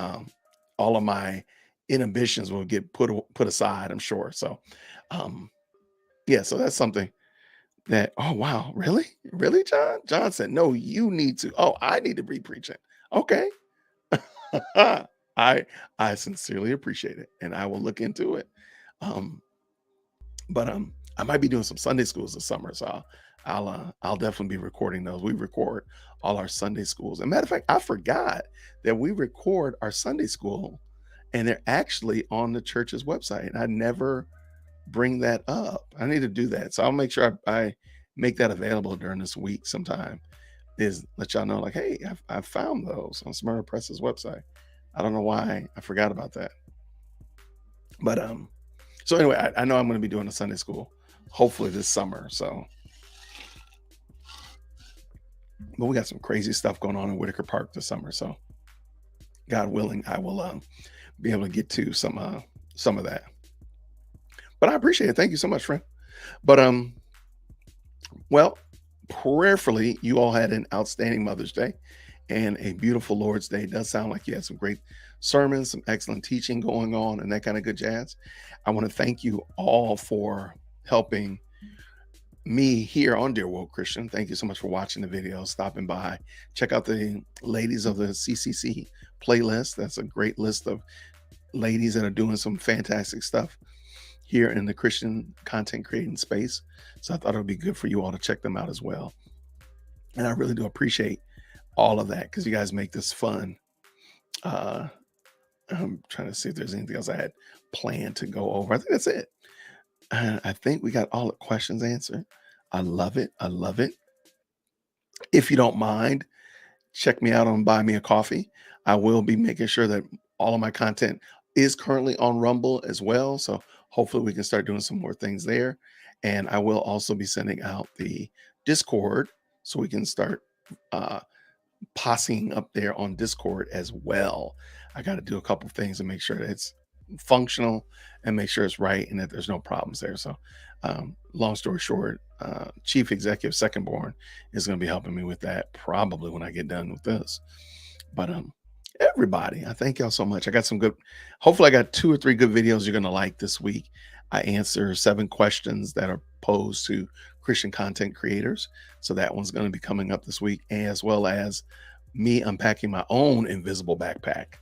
all of my inhibitions will get put aside. I'm sure. So, um, yeah. So that's something that. Oh wow, really, John? John said, no, you need to. Oh, I need to be preaching. Okay. I I sincerely appreciate it, and I will look into it. Um, but I might be doing some Sunday schools this summer, so I'll definitely be recording those. We record all our Sunday schools. And matter of fact, I forgot that we record our Sunday school, and they're actually on the church's website. And I never bring that up. I need to do that, so I'll make sure I make that available during this week sometime. Is let y'all know, like, hey, I've found those on Smyrna Press's website. I don't know why I forgot about that, but so anyway, I know I'm going to be doing a Sunday school, hopefully this summer. So, but we got some crazy stuff going on in Whitaker Park this summer. So, God willing, I will be able to get to some of that. But I appreciate it. Thank you so much, friend. But well, prayerfully, you all had an outstanding Mother's Day and a beautiful Lord's Day. It does sound like you had some great sermons, some excellent teaching going on, and that kind of good jazz. I want to thank you all for helping me here on Dear Woke Christian. Thank you so much for watching the video, stopping by. Check out the ladies of the CCC playlist. That's a great list of ladies that are doing some fantastic stuff here in the Christian content creating space. So I thought it would be good for you all to check them out as well. And I really do appreciate all of that because you guys make this fun. I'm trying to see if there's anything else I had planned to go over. I think that's it. I think we got all the questions answered. I love it. I love it. If you don't mind, check me out on Buy Me a Coffee. I will be making sure that all of my content is currently on Rumble as well. So hopefully we can start doing some more things there. And I will also be sending out the Discord so we can start posseing up there on Discord as well. I got to do a couple things to make sure that it's functional and make sure it's right and that there's no problems there. So long story short, Chief Executive Second Born is going to be helping me with that probably when I get done with this. But everybody, I thank y'all so much. I got some good, hopefully I got 2 or 3 good videos you're going to like this week. I answer 7 questions that are posed to Christian content creators. So that one's going to be coming up this week, as well as me unpacking my own invisible backpack.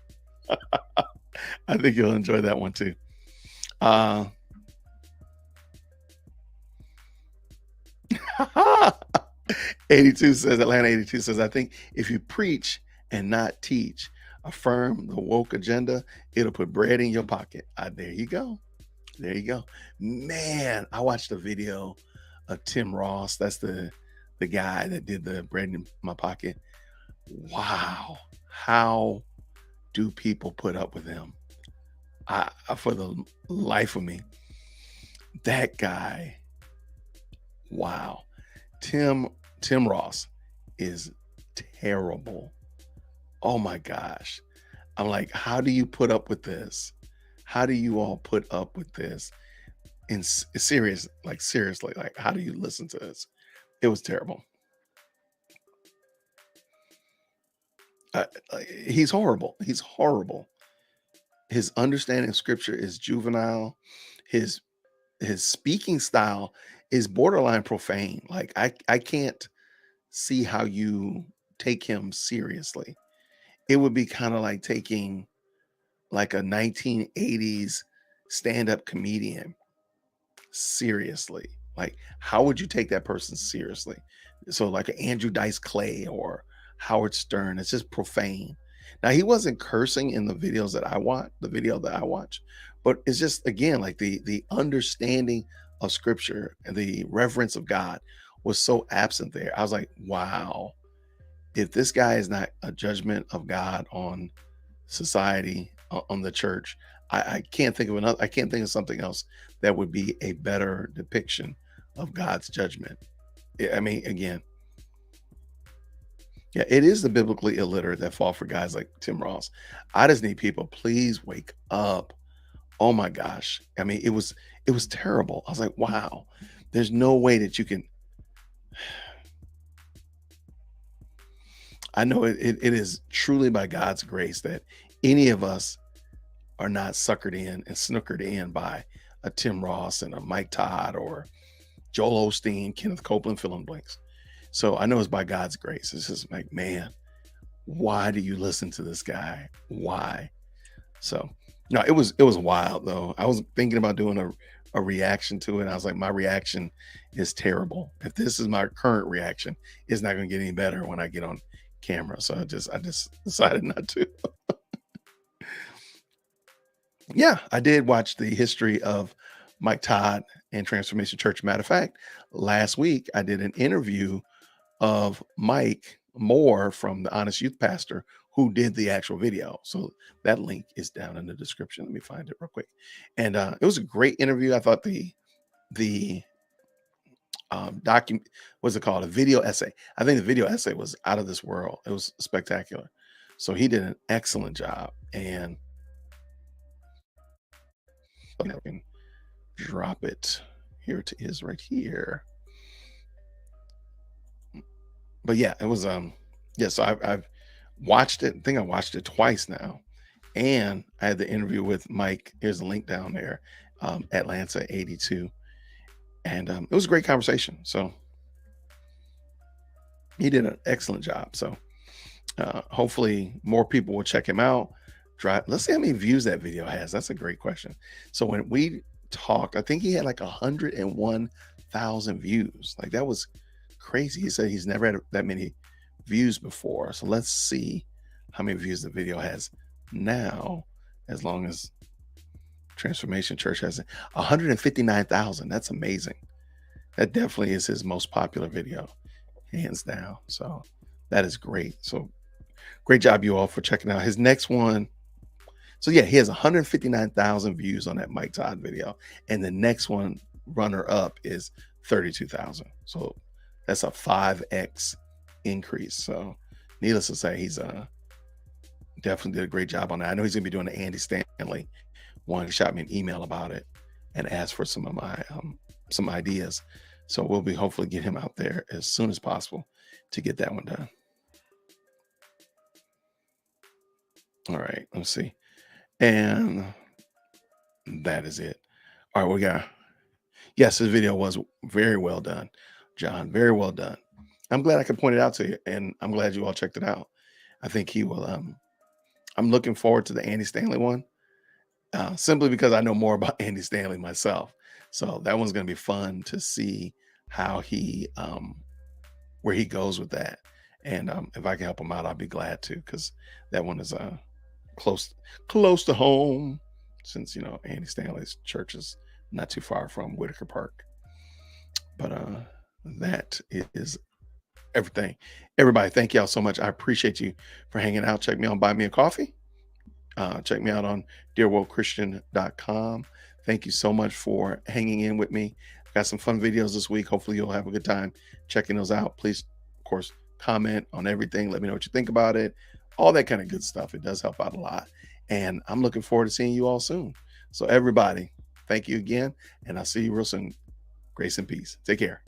I think you'll enjoy that one too. 82 says, Atlanta 82 says, I think if you preach and not teach, affirm the woke agenda, it'll put bread in your pocket. There you go. There you go. Man, I watched a video of Tim Ross. That's the guy that did the bread in my pocket. Wow. How do people put up with him? For the life of me, that guy, wow. Tim Tim Ross is terrible. Oh my gosh. I'm like, how do you put up with this? How do you all put up with this? Serious, like seriously, like how do you listen to this? It was terrible. He's horrible. He's horrible. His understanding of scripture is juvenile. His his speaking style is borderline profane. Like I can't see how you take him seriously. It would be kind of like taking like a 1980s stand-up comedian seriously. Like, how would you take that person seriously? So, like an Andrew Dice Clay or Howard Stern, it's just profane. Now, he wasn't cursing in the videos that I watch, the video that I watch, but it's just again like the understanding of scripture and the reverence of God was so absent there. I was like, wow, if this guy is not a judgment of God on society, on the church, I can't think of another. I can't think of something else that would be a better depiction of God's judgment. I mean, again, yeah, it is the biblically illiterate that fall for guys like Tim Ross. I just need people, please wake up. Oh my gosh. I mean, it was terrible. I was like, wow, there's no way that you can. I know it is truly by God's grace that any of us are not suckered in and snookered in by a Tim Ross and a Mike Todd or Joel Osteen, Kenneth Copeland, fill in blanks. So I know it's by God's grace. It's just like, man, why do you listen to this guy? Why? So no, it was wild though. I was thinking about doing a reaction to it. I was like, my reaction is terrible. If this is my current reaction, it's not gonna get any better when I get on camera. So I just decided not to. Yeah, I did watch the history of Mike Todd and Transformation Church. Matter of fact, last week I did an interview of Mike Moore from the Honest Youth Pastor who did the actual video. So that link is down in the description. Let me find it real quick. And it was a great interview. I thought the document, what's it called? A video essay. I think the video essay was out of this world. It was spectacular. So he did an excellent job. And I can drop it. Here it is right here. But yeah, it was yeah, so I've watched it. I think I watched it twice now. And I had the interview with Mike. Here's a link down there, Atlanta 82. And it was a great conversation. So he did an excellent job. So hopefully more people will check him out. Try, let's see how many views that video has. That's a great question. So when we talked, I think he had like 101,000 views. Like that was crazy. He said he's never had that many views before. So let's see how many views the video has now, as long as Transformation Church has it. 159,000. That's amazing. That definitely is his most popular video, hands down. So that is great. So great job, you all, for checking out his next one. So yeah, he has 159,000 views on that Mike Todd video, and the next one, runner up, is 32,000. So that's a 5x increase. So needless to say, he's definitely did a great job on that. I know he's gonna be doing the Andy Stanley one. He shot me an email about it and asked for some of my some ideas. So we'll be hopefully get him out there as soon as possible to get that one done. All right, let's see. And that is it. All right, we got, yes, this video was very well done, John. Very well done. I'm glad I could point it out to you, and I'm glad you all checked it out. I think he will. I'm looking forward to the Andy Stanley one, simply because I know more about Andy Stanley myself. So that one's going to be fun to see how he, where he goes with that. And if I can help him out, I'll be glad to, because that one is close close to home, since Andy Stanley's church is not too far from Whitaker Park. But that is everything. Everybody, thank y'all so much. I appreciate you for hanging out. Check me out, buy me a coffee. Check me out on dearworldchristian.com. Thank you so much for hanging in with me. Got some fun videos this week. Hopefully, you'll have a good time checking those out. Please, of course, comment on everything. Let me know what you think about it. All that kind of good stuff. It does help out a lot. And I'm looking forward to seeing you all soon. So, everybody, thank you again. And I'll see you real soon. Grace and peace. Take care.